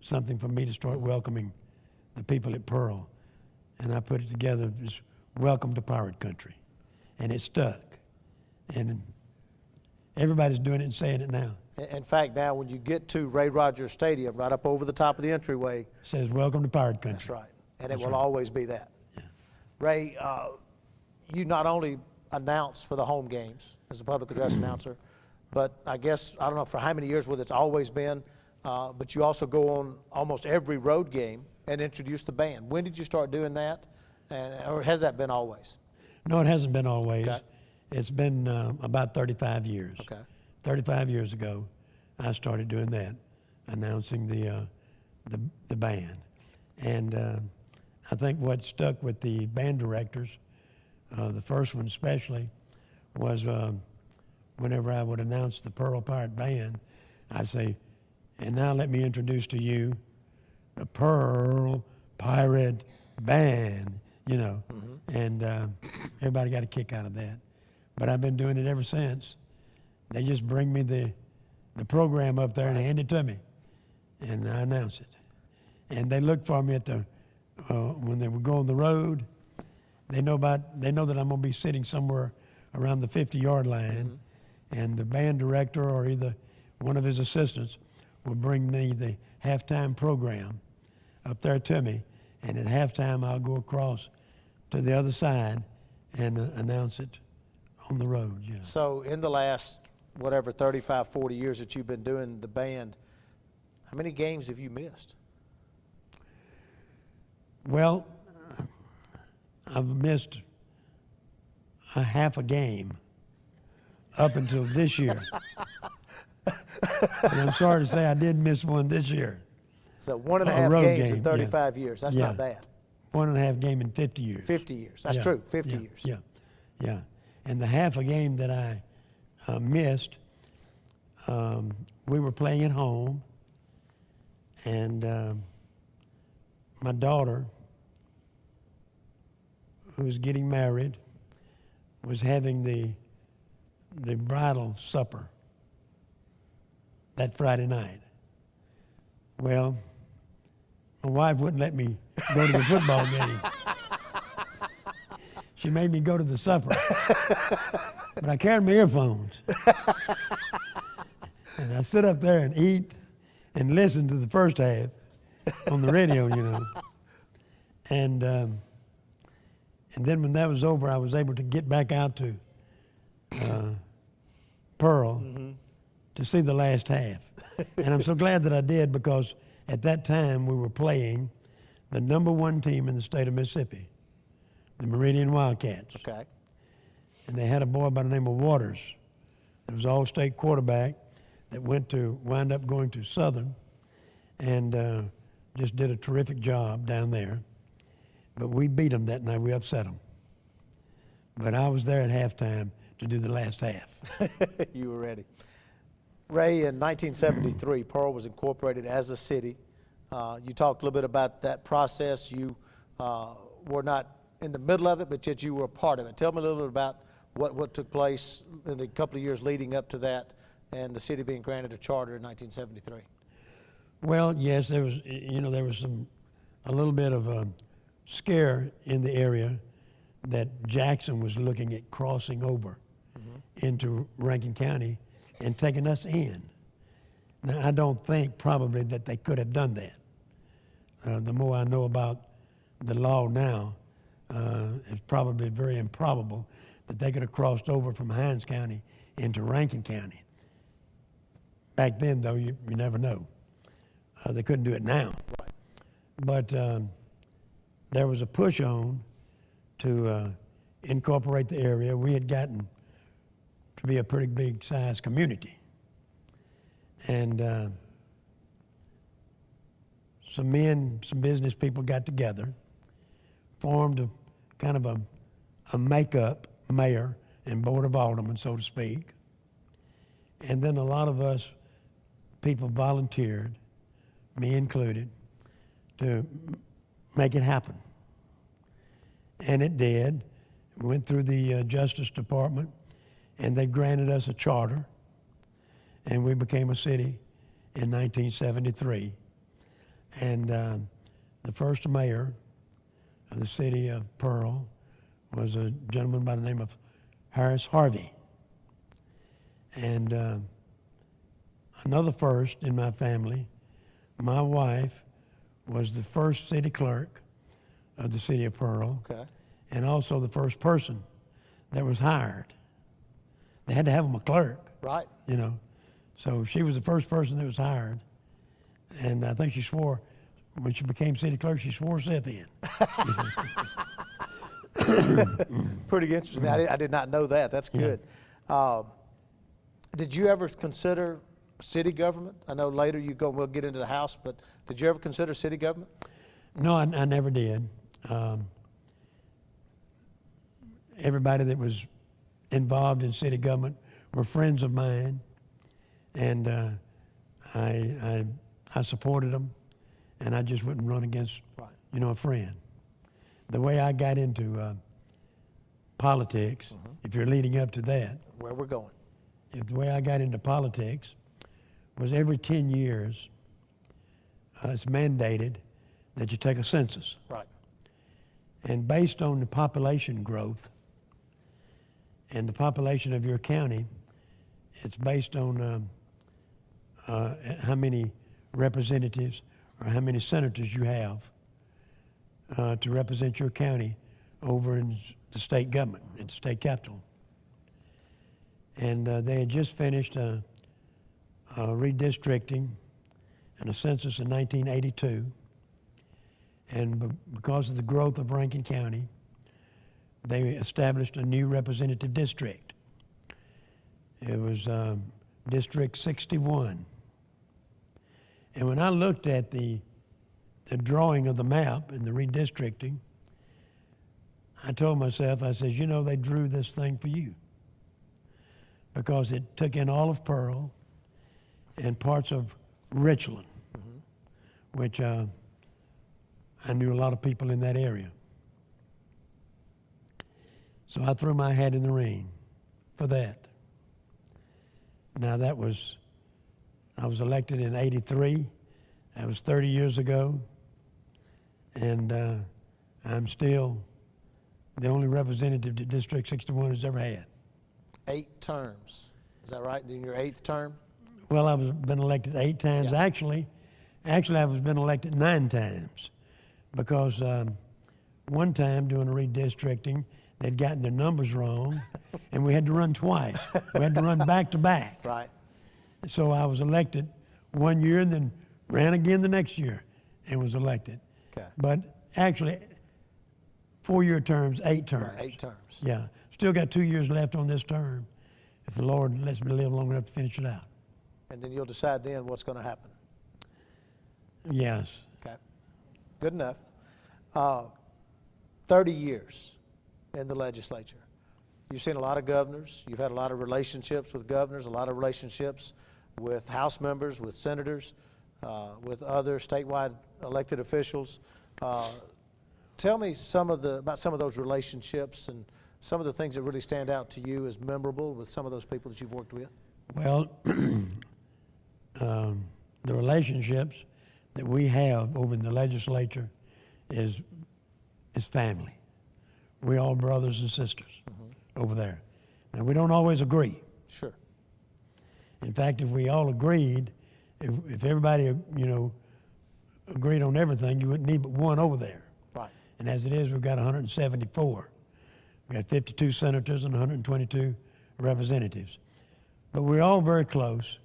something for me to start welcoming the people at Pearl. And I put it together as Welcome to Pirate Country. And it stuck. And everybody's doing it and saying it now. In fact, now when you get to Ray Rogers Stadium, right up over the top of the entryway, It says Welcome to Pirate Country. that's right. And it That's will right. always be that. Yeah. Ray, you not only announce for the home games as a public address announcer, but I guess, I don't know for how many years, whether it's always been, but you also go on almost every road game and introduce the band. When did you start doing that? Or has that been always? No, it hasn't been always. Okay. It's been about 35 years. Okay. 35 years ago, I started doing that, announcing the band. And I think what stuck with the band directors, the first one especially, was whenever I would announce the Pearl Pirate Band, I'd say, "And now let me introduce to you the Pearl Pirate Band," you know. And everybody got a kick out of that. But I've been doing it ever since. They just bring me the program up there and hand it to me, and I announce it. And they look for me at the when they would go on the road. They know that I'm going to be sitting somewhere around the 50-yard line, and the band director or either one of his assistants will bring me the halftime program up there to me, and at halftime I'll go across to the other side and announce it on the road. You know. So in the last, whatever, 35, 40 years that you've been doing the band, how many games have you missed? Well, I've missed a half a game up until this year. And I'm sorry to say I did miss one this year. So one and a A half road games game, in 35 years. That's Yeah. not bad. 1.5 game in 50 years. 50 years. That's Yeah, true, 50 yeah, years. Yeah, yeah. And the half a game that I missed, we were playing at home, and my daughter, who was getting married, was having the bridal supper that Friday night. Well, my wife wouldn't let me go to the football game. She made me go to the supper. But I carried my earphones. And I sit up there and eat and listen to the first half on the radio, you know. And then when that was over, I was able to get back out to Pearl to see the last half. And I'm so glad that I did, because at that time we were playing the #1 team in the state of Mississippi, the Meridian Wildcats. Okay. And they had a boy by the name of Waters. It was all-state quarterback that wound up going to Southern, and just did a terrific job down there. But we beat them that night. We upset them. But I was there at halftime to do the last half. You were ready. Ray, in 1973, Pearl was incorporated as a city. You talked a little bit about that process. You were not in the middle of it, but yet you were a part of it. Tell me a little bit about what took place in the couple of years leading up to that and the city being granted a charter in 1973. Well, yes, there was a little bit of a scare in the area that Jackson was looking at crossing over into Rankin County and taking us in. Now, I don't think probably that they could have done that. The more I know about the law now, it's probably very improbable that they could have crossed over from Hinds County into Rankin County. Back then, though, you never know. They couldn't do it now. Right. But there was a push on to incorporate the area. We had gotten to be a pretty big size community. And some business people got together, formed a kind of a makeup mayor and board of aldermen, so to speak. And then a lot of us people volunteered, me included, to make it happen. And it did. We went through the Justice Department, and they granted us a charter, and we became a city in 1973. And the first mayor of the city of Pearl was a gentleman by the name of Harris Harvey. And another first in my family, my wife was the first city clerk of the city of Pearl, Okay. and also the first person that was hired. They had to have them a clerk, Right. you know. So she was the first person that was hired, and I think she swore, when she became city clerk, she swore Seth in. Pretty interesting. I did not know that. That's good. Did you ever consider city government? I know later we'll get into the House, but did you ever consider city government? No, I never did. Everybody that was involved in city government were friends of mine, and I supported them, and I just wouldn't run against, a friend. The way I got into politics, if you're leading up to that, Where we're going. the way I got into politics was every 10 years, it's mandated that you take a census. Right. And based on the population growth And the population of your county, it's based on how many representatives or how many senators you have to represent your county over in the state government, at the state capitol. And they had just finished redistricting and a census in 1982. And because of the growth of Rankin County, they established a new representative district. It was District 61. And when I looked at the drawing of the map and the redistricting, I told myself, I said, you know, they drew this thing for you, because it took in all of Pearl and parts of Richland, which I knew a lot of people in that area. So I threw my hat in the ring for that. Now I was elected in '83. That was 30 years ago. And I'm still the only representative that District 61 has ever had. 8 terms. Is that right? In your 8th term? Well, I've been elected 8 times. Yeah. Actually, I've been elected 9 times, because one time doing a redistricting, they'd gotten their numbers wrong, and we had to run twice. We had to run back to back. Right. So I was elected one year and then ran again the next year and was elected. Okay. But actually, 4-year terms, 8 terms. 8 terms. Yeah. Still got 2 years left on this term, if the Lord lets me live long enough to finish it out. And then you'll decide then what's going to happen. Yes. Okay. Good enough. 30 years in the legislature. You've seen a lot of governors. You've had a lot of relationships with governors, a lot of relationships with House members, with senators, with other statewide elected officials. Tell me about some of those relationships and some of the things that really stand out to you as memorable with some of those people that you've worked with. Well, the relationships that we have over in the legislature is family. We all brothers and sisters over there. Now, we don't always agree. Sure. In fact, if we all agreed, if everybody, agreed on everything, you wouldn't need but one over there. Right. And as it is, we've got 174. We've got 52 senators and 122 representatives. But we're all very close,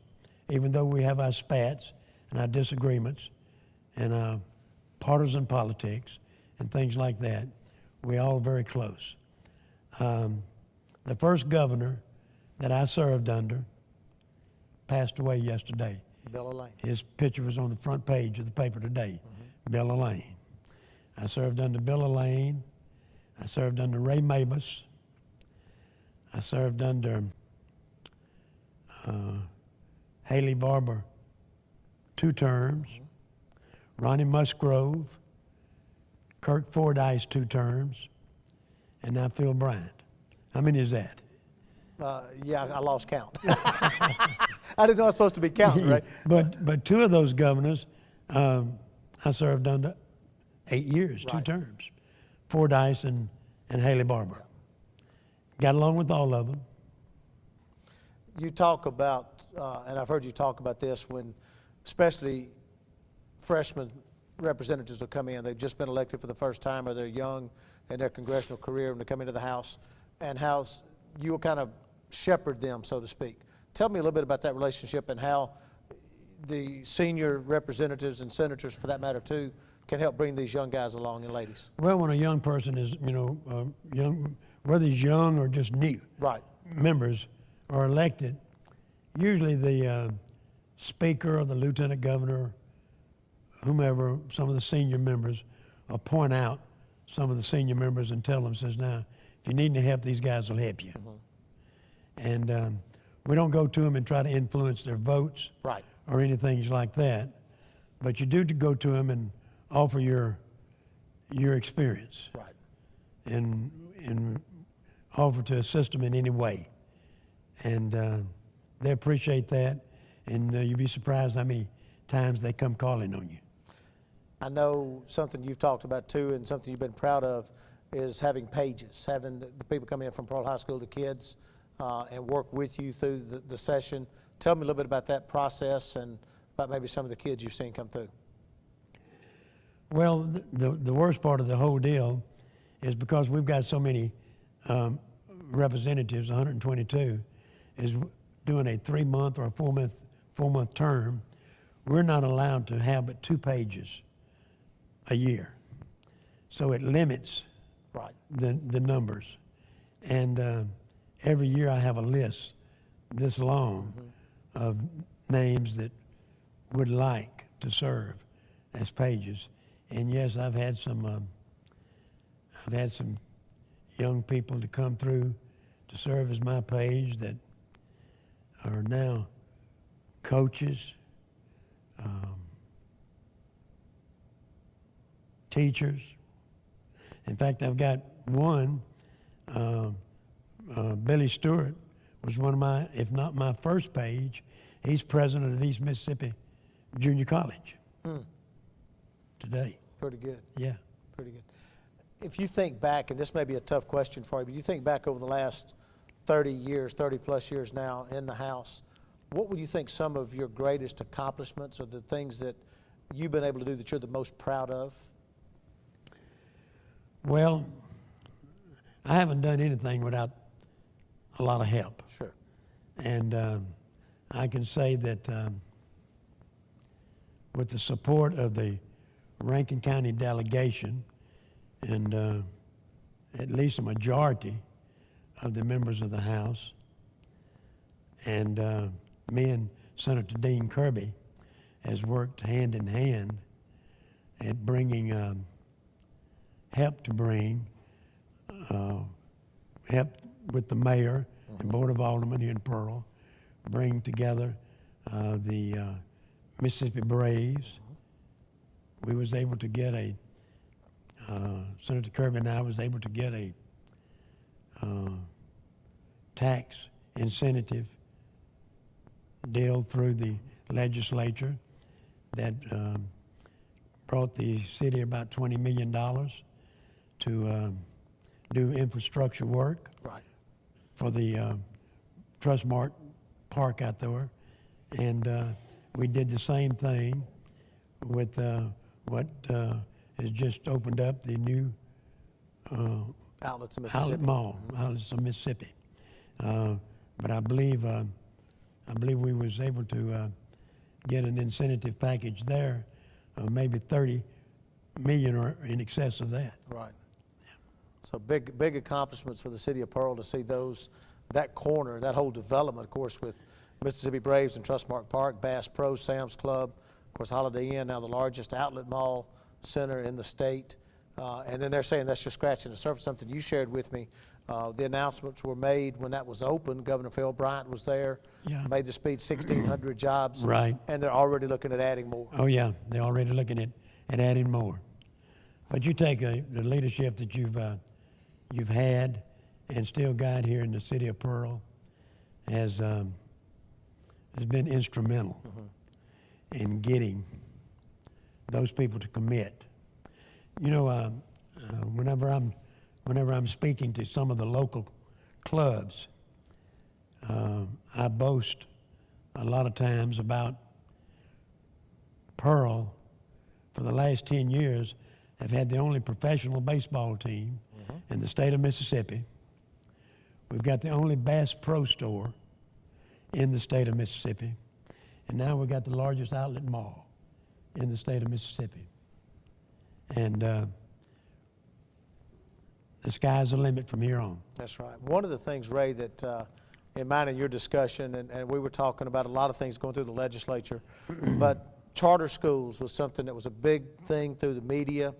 even though we have our spats and our disagreements and our partisan politics and things like that. We're all very close. The first governor that I served under passed away yesterday. Bill Elaine. His picture was on the front page of the paper today, Bill Elaine. I served under Bill Elaine. I served under Ray Mabus. I served under Haley Barber 2 terms, Ronnie Musgrove, Kirk Fordyce 2 terms, and now Phil Bryant. How many is that? Yeah, I lost count. I didn't know I was supposed to be counting, right? But 2 of those governors, I served under 8 years, 2 Right. terms. Fordyce and Haley Barber. Got along with all of them. You talk about, and I've heard you talk about this when, especially freshman representatives will come in. They've just been elected for the first time, or they're young in their congressional career when they come into the House, and how you will kind of shepherd them, so to speak. Tell me a little bit about that relationship and how the senior representatives and senators, for that matter too, can help bring these young guys along and ladies. Well, when a young person is, young, whether he's young or just new, Right. members are elected, usually the speaker or the lieutenant governor, whomever, some of the senior members, will point out some of the senior members and tell them, says, now, if you need any help, these guys will help you. And we don't go to them and try to influence their votes Right. or anything like that, but you do to go to them and offer your experience Right. and offer to assist them in any way. And they appreciate that, and you'd be surprised how many times they come calling on you. I know something you've talked about too, and something you've been proud of, is having pages, having the people come in from Pearl High School, the kids, and work with you through the session. Tell me a little bit about that process and about maybe some of the kids you've seen come through. Well, the worst part of the whole deal is because we've got so many representatives, 122, is doing a 3-month or a 4-month term. We're not allowed to have but 2 pages a year. So it limits Right. the numbers. And every year I have a list this long of names that would like to serve as pages. And yes, I've had some young people to come through to serve as my page that are now coaches, teachers. In fact, I've got one, Billy Stewart was one of my, if not my first page. He's president of East Mississippi Junior College today. Pretty good. Yeah. Pretty good. If you think back, and this may be a tough question for you, but you think back over the last 30 years, 30 plus years now in the House, what would you think some of your greatest accomplishments or the things that you've been able to do that you're the most proud of? Well, I haven't done anything without a lot of help. Sure. And I can say that with the support of the Rankin County delegation and at least a majority of the members of the House, and me and Senator Dean Kirby has worked hand in hand at bringing help with the mayor and Board of Aldermen here in Pearl, bring together the Mississippi Braves. We was able to get Senator Kirby and I was able to get a tax incentive deal through the legislature that brought the city about $20 million to do infrastructure work Right. for the Trustmark Park out there. And we did the same thing with what has just opened up, the new Outlets of Mississippi. outlet mall, Outlets of Mississippi. But I believe we was able to get an incentive package there of maybe 30 million or in excess of that. Right. So big accomplishments for the city of Pearl to see that corner, that whole development, of course, with Mississippi Braves and Trustmark Park, Bass Pro, Sam's Club, of course, Holiday Inn, now the largest outlet mall center in the state. And then they're saying that's just scratching the surface, something you shared with me. The announcements were made when that was open. Governor Phil Bryant was there, Yeah. made the speech, 1,600 jobs. Right. And they're already looking at adding more. Oh yeah, they're already looking at adding more. But you take the leadership that you've had and still got here in the city of Pearl has been instrumental in getting those people to commit. You know, whenever I'm speaking to some of the local clubs, I boast a lot of times about Pearl. For the last 10 years, have had the only professional baseball team in the state of Mississippi. We've got the only Bass Pro store in the state of Mississippi. And now we've got the largest outlet mall in the state of Mississippi. And the sky's the limit from here on. That's right. One of the things, Ray, that in mine and your discussion, and we were talking about a lot of things going through the legislature, but charter schools was something that was a big thing through the media,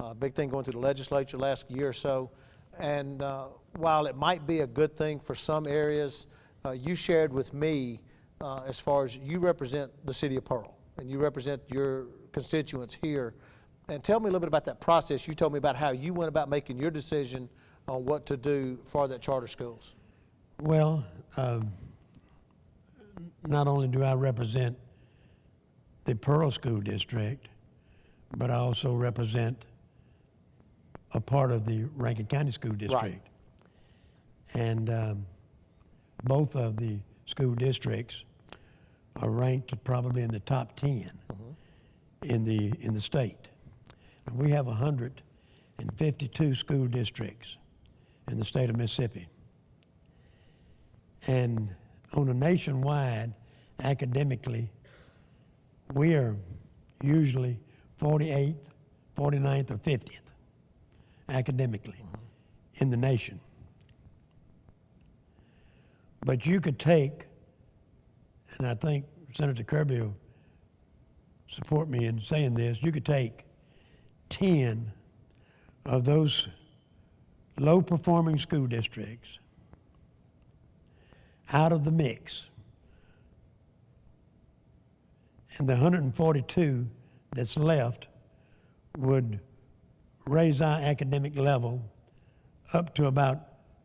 a big thing going through the legislature last year or so. And while it might be a good thing for some areas, you shared with me as far as you represent the city of Pearl and you represent your constituents here. And tell me a little bit about that process. You told me about how you went about making your decision on what to do for that charter schools. Well, not only do I represent the Pearl School District, but I also represent a part of the Rankin County School District. And both of the school districts are ranked probably in the top 10 in the state. And we have 152 school districts in the state of Mississippi. And on a nationwide, academically, we are usually 48th, 49th, or 50th academically in the nation. But you could take, and I think Senator Kirby will support me in saying this, you could take 10 of those low-performing school districts out of the mix, and the 142 that's left would raise our academic level up to about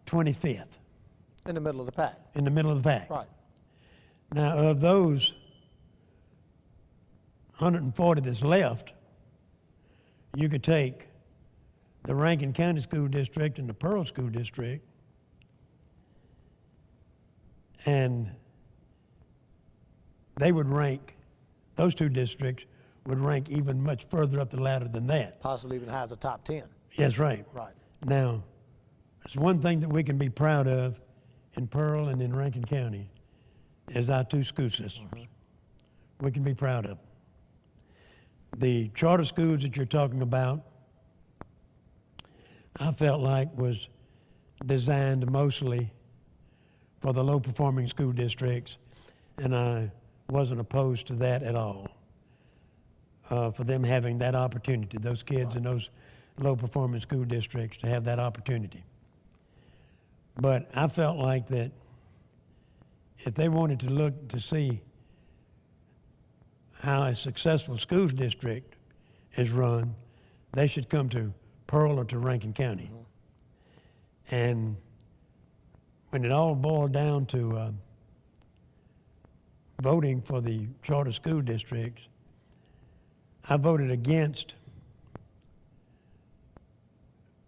25th. In the middle of the pack. In the middle of the pack. Right. Now, of those 140 that's left, you could take the Rankin County School District and the Pearl School District, and they would rank, those two districts would rank even much further up the ladder than that. Possibly even has a top 10. Yes, right. Right. Now, there's one thing that we can be proud of in Pearl and in Rankin County is our two school systems. We can be proud of them. The charter schools that you're talking about, I felt like was designed mostly for the low-performing school districts, and I wasn't opposed to that at all, for them having that opportunity, those kids in those low-performing school districts to have that opportunity. But I felt like that if they wanted to look to see how a successful schools district is run, they should come to Pearl or to Rankin County. And when it all boiled down to voting for the charter school districts, I voted against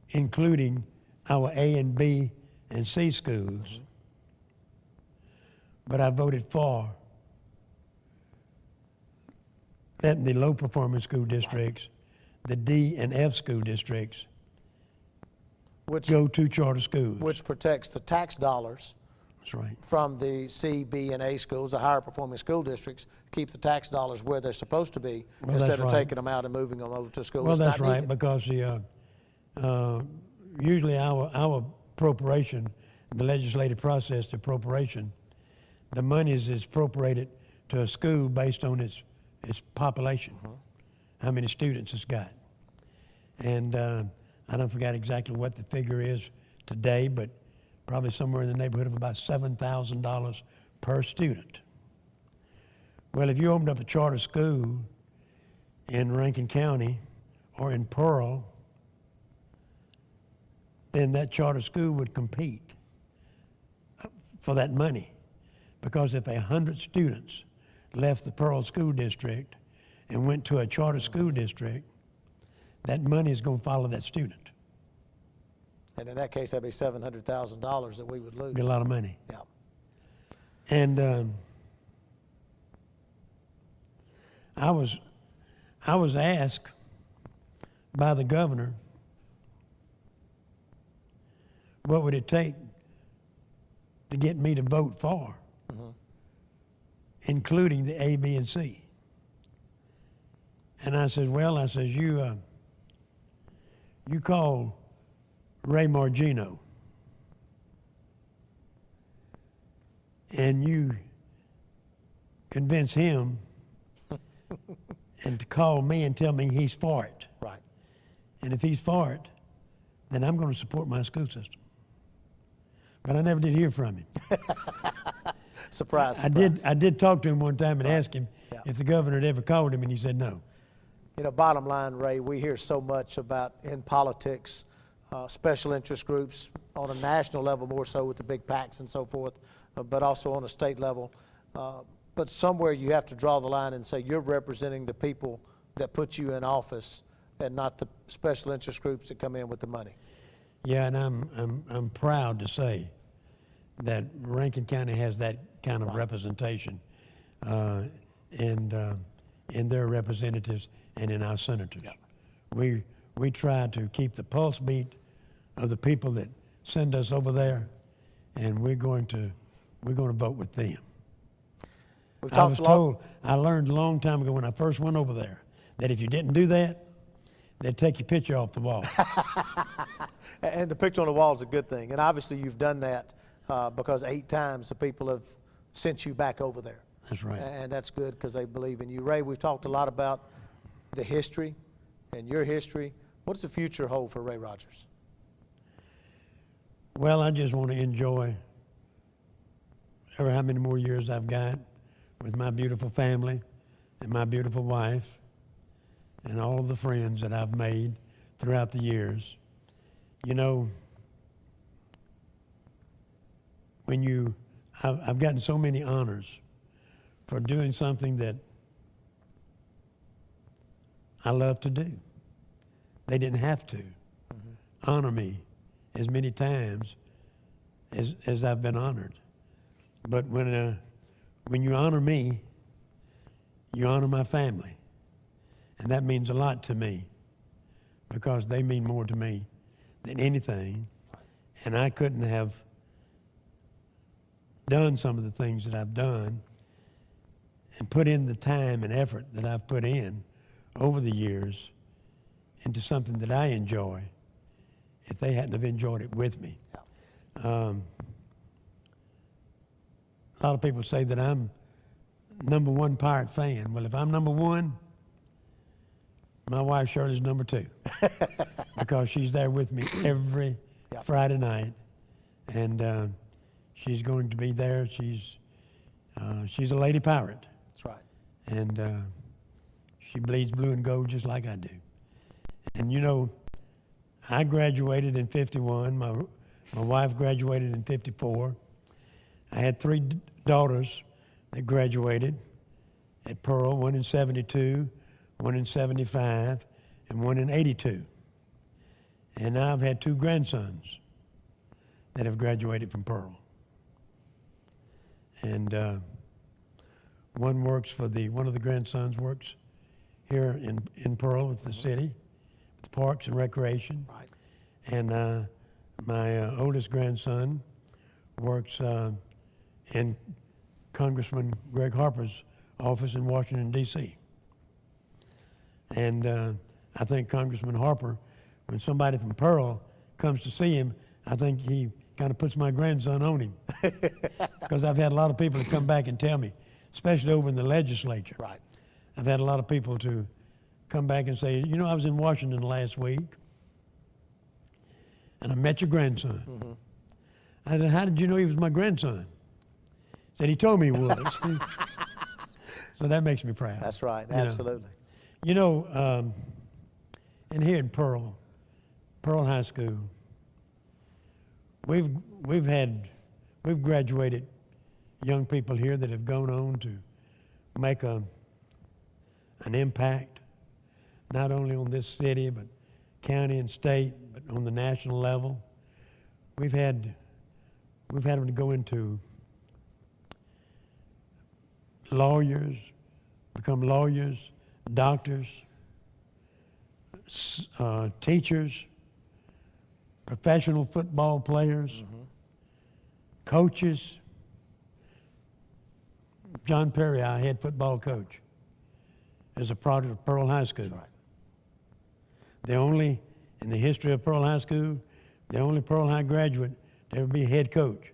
including our A and B and C schools, but I voted for that the low-performing school districts, the D and F school districts, go to charter schools. Which protects the tax dollars. That's right. From the C, B, and A schools, the higher performing school districts, keep the tax dollars where they're supposed to be, Well, instead that's of right. taking them out and moving them over to schools. Well, It's that's not right, needed. because the usually our appropriation, the legislative process, the appropriation, the money is appropriated to a school based on its population, how many students it's got. And I don't forget exactly what the figure is today, but probably somewhere in the neighborhood of about $7,000 per student. Well, if you opened up a charter school in Rankin County or in Pearl, then that charter school would compete for that money. Because if 100 students left the Pearl School District and went to a charter school district, that money is going to follow that student. And in that case, that'd be $700,000 that we would lose. Be a lot of money. Yeah. And I was asked by the governor, what would it take to get me to vote for, including the A, B, and C? And I said, well, you call Ray Margino and you convince him and to call me and tell me he's for it. Right. And if he's for it, then I'm going to support my school system. But I never did hear from him. Surprise. I did talk to him one time and ask him Yeah. if the governor had ever called him, and he said no. You know, bottom line, Ray, we hear so much about in politics, special interest groups on a national level, more so with the big PACs and so forth, but also on a state level. But somewhere you have to draw the line and say you're representing the people that put you in office. and not the special interest groups that come in with the money. Yeah, and I'm proud to say that Rankin County has that kind of representation in their representatives and in our senators. Yeah. We try to keep the pulse beat of the people that send us over there, and we're going to vote with them. We've I talked was a lot. told, I learned a long time ago when I first went over there, that if you didn't do that, they'd take your picture off the wall. And the picture on the wall is a good thing. And obviously you've done that because 8 times the people have sent you back over there. That's right. And that's good because they believe in you. Ray, we've talked a lot about the history and your history. What does the future hold for Ray Rogers? Well, I just want to enjoy ever how many more years I've got with my beautiful family and my beautiful wife and all of the friends that I've made throughout the years. You know, I've gotten so many honors for doing something that I love to do. They didn't have to honor me as many times as I've been honored. But when you honor me, you honor my family. And that means a lot to me because they mean more to me than anything. And I couldn't have done some of the things that I've done and put in the time and effort that I've put in over the years into something that I enjoy if they hadn't have enjoyed it with me. A lot of people say that I'm #1 Pirate fan. Well, if I'm #1, my wife Shirley's #2 because she's there with me every Friday night, and she's going to be there. She's a lady pirate. That's right. And she bleeds blue and gold just like I do. And you know, I graduated in '51. My wife graduated in '54. I had 3 daughters that graduated at Pearl, one in '72, one in '75, and one in '82. And now I've had 2 grandsons that have graduated from Pearl. And one of the grandsons works here in Pearl with the city, with Parks and Recreation. Right. And my oldest grandson works in Congressman Greg Harper's office in Washington, D.C. And I think Congressman Harper, when somebody from Pearl comes to see him, I think he kind of puts my grandson on him. Because I've had a lot of people to come back and tell me, especially over in the legislature. Right. I've had a lot of people to come back and say, you know, I was in Washington last week, and I met your grandson. Mm-hmm. I said, how did you know he was my grandson? Said he told me he was. So that makes me proud. That's right. you know. Absolutely. You know, and here in Pearl High School, we've graduated young people here that have gone on to make an impact, not only on this city, but county and state, but on the national level. We've had them to go into lawyers, become lawyers, doctors, teachers, professional football players, coaches. John Perry, our head football coach, is a product of Pearl High School. That's right. The only, in the history of Pearl High School, the only Pearl High graduate to ever be a head coach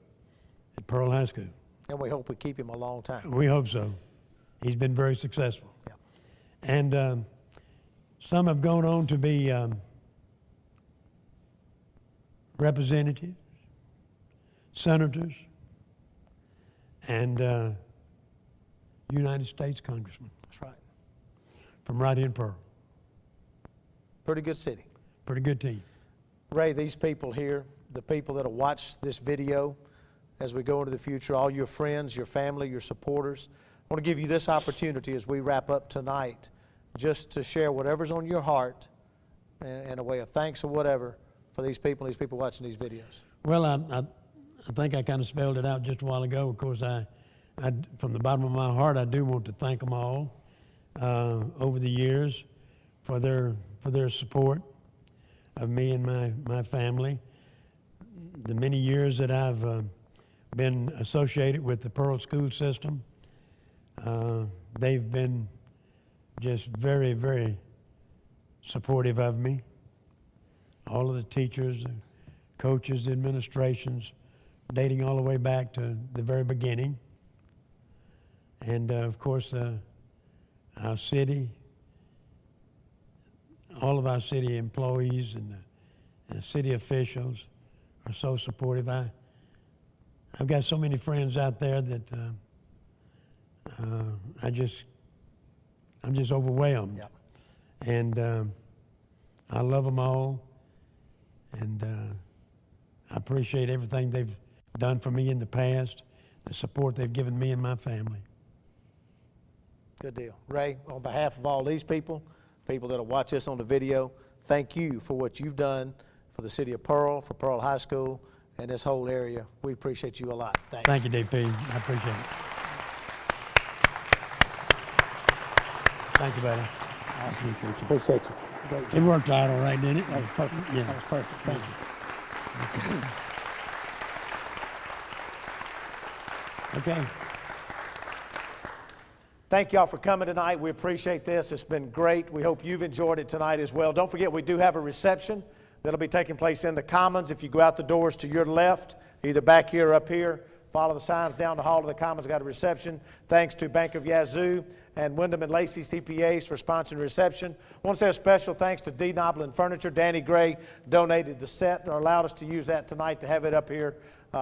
at Pearl High School. And we hope we keep him a long time. We hope so. He's been very successful. Yeah. And some have gone on to be representatives, senators, and United States congressmen That's right. from right here in Pearl. Pretty good city. Pretty good team. Ray, these people here, the people that'll watch this video as we go into the future, all your friends, your family, your supporters, I want to give you this opportunity as we wrap up tonight just to share whatever's on your heart in a way of thanks or whatever for these people watching these videos? Well, I think I kind of spelled it out just a while ago. Of course, I from the bottom of my heart, I do want to thank them all over the years for their support of me and my family. The many years that I've been associated with the Pearl school system, they've been just very, very supportive of me. All of the teachers, the coaches, the administrations, dating all the way back to the very beginning. And of course, our city, all of our city employees and the city officials are so supportive. I've got so many friends out there that I'm just overwhelmed. Yep. And I love them all, and I appreciate everything they've done for me in the past, the support they've given me and my family. Good deal. Ray, on behalf of all these people that'll watch this on the video, thank you for what you've done for the city of Pearl, for Pearl High School, and this whole area. We appreciate you a lot. Thanks. Thank you, DP. I appreciate it. Thank you, buddy. Awesome. Appreciate you. Great job. It worked out all right, didn't it? That was perfect. Yeah. That was perfect. Thank you. Okay. Thank y'all for coming tonight. We appreciate this. It's been great. We hope you've enjoyed it tonight as well. Don't forget, we do have a reception that'll be taking place in the Commons. If you go out the doors to your left, either back here or up here, follow the signs down the hall to the Commons. Got a reception. Thanks to Bank of Yazoo and Wyndham and Lacey CPAs for sponsoring the reception. I want to say a special thanks to D. Noblin Furniture. Danny Gray donated the set or allowed us to use that tonight to have it up here.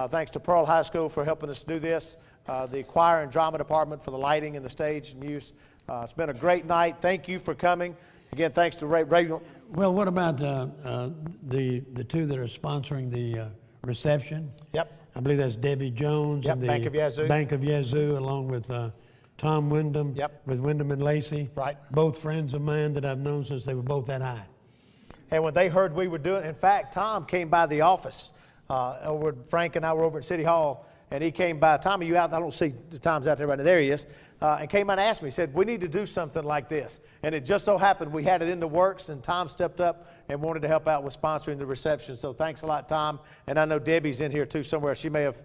Thanks to Pearl High School for helping us do this. The choir and drama department for the lighting and the stage and use. It's been a great night. Thank you for coming. Again, thanks to Ray. Well, what about the two that are sponsoring the reception? Yep. I believe that's Debbie Jones Yep, and the Bank of Yazoo. Bank of Yazoo, along with Tom Wyndham. Yep. With Wyndham and Lacey. Right. Both friends of mine that I've known since they were both that high. And when they heard we were doing it, in fact, Tom came by the office. Frank and I were over at City Hall, and he came by. Tom, are you out? I don't see Tom's out there right now. There he is. And came out and asked me, he said, we need to do something like this. And it just so happened we had it in the works, and Tom stepped up and wanted to help out with sponsoring the reception. So thanks a lot, Tom. And I know Debbie's in here too somewhere. She may have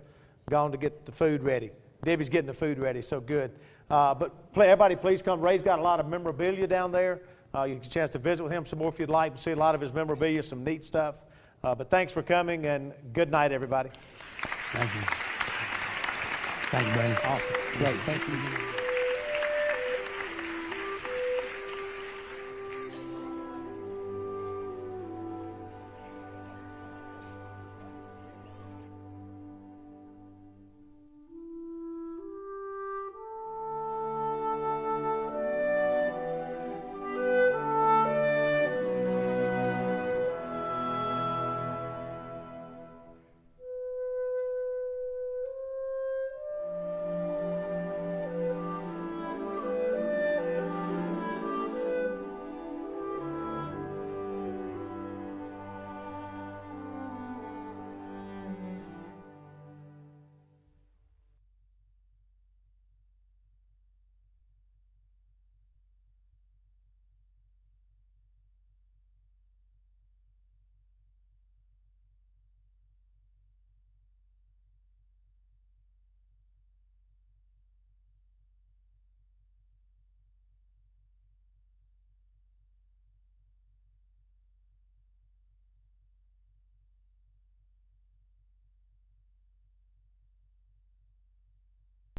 gone to get the food ready. Debbie's getting the food ready, so good. But everybody please come. Ray's got a lot of memorabilia down there. You get a chance to visit with him some more if you'd like to see a lot of his memorabilia, some neat stuff. But thanks for coming, and good night, everybody. Thank you. Thank you, buddy. Awesome. Great. Thank you.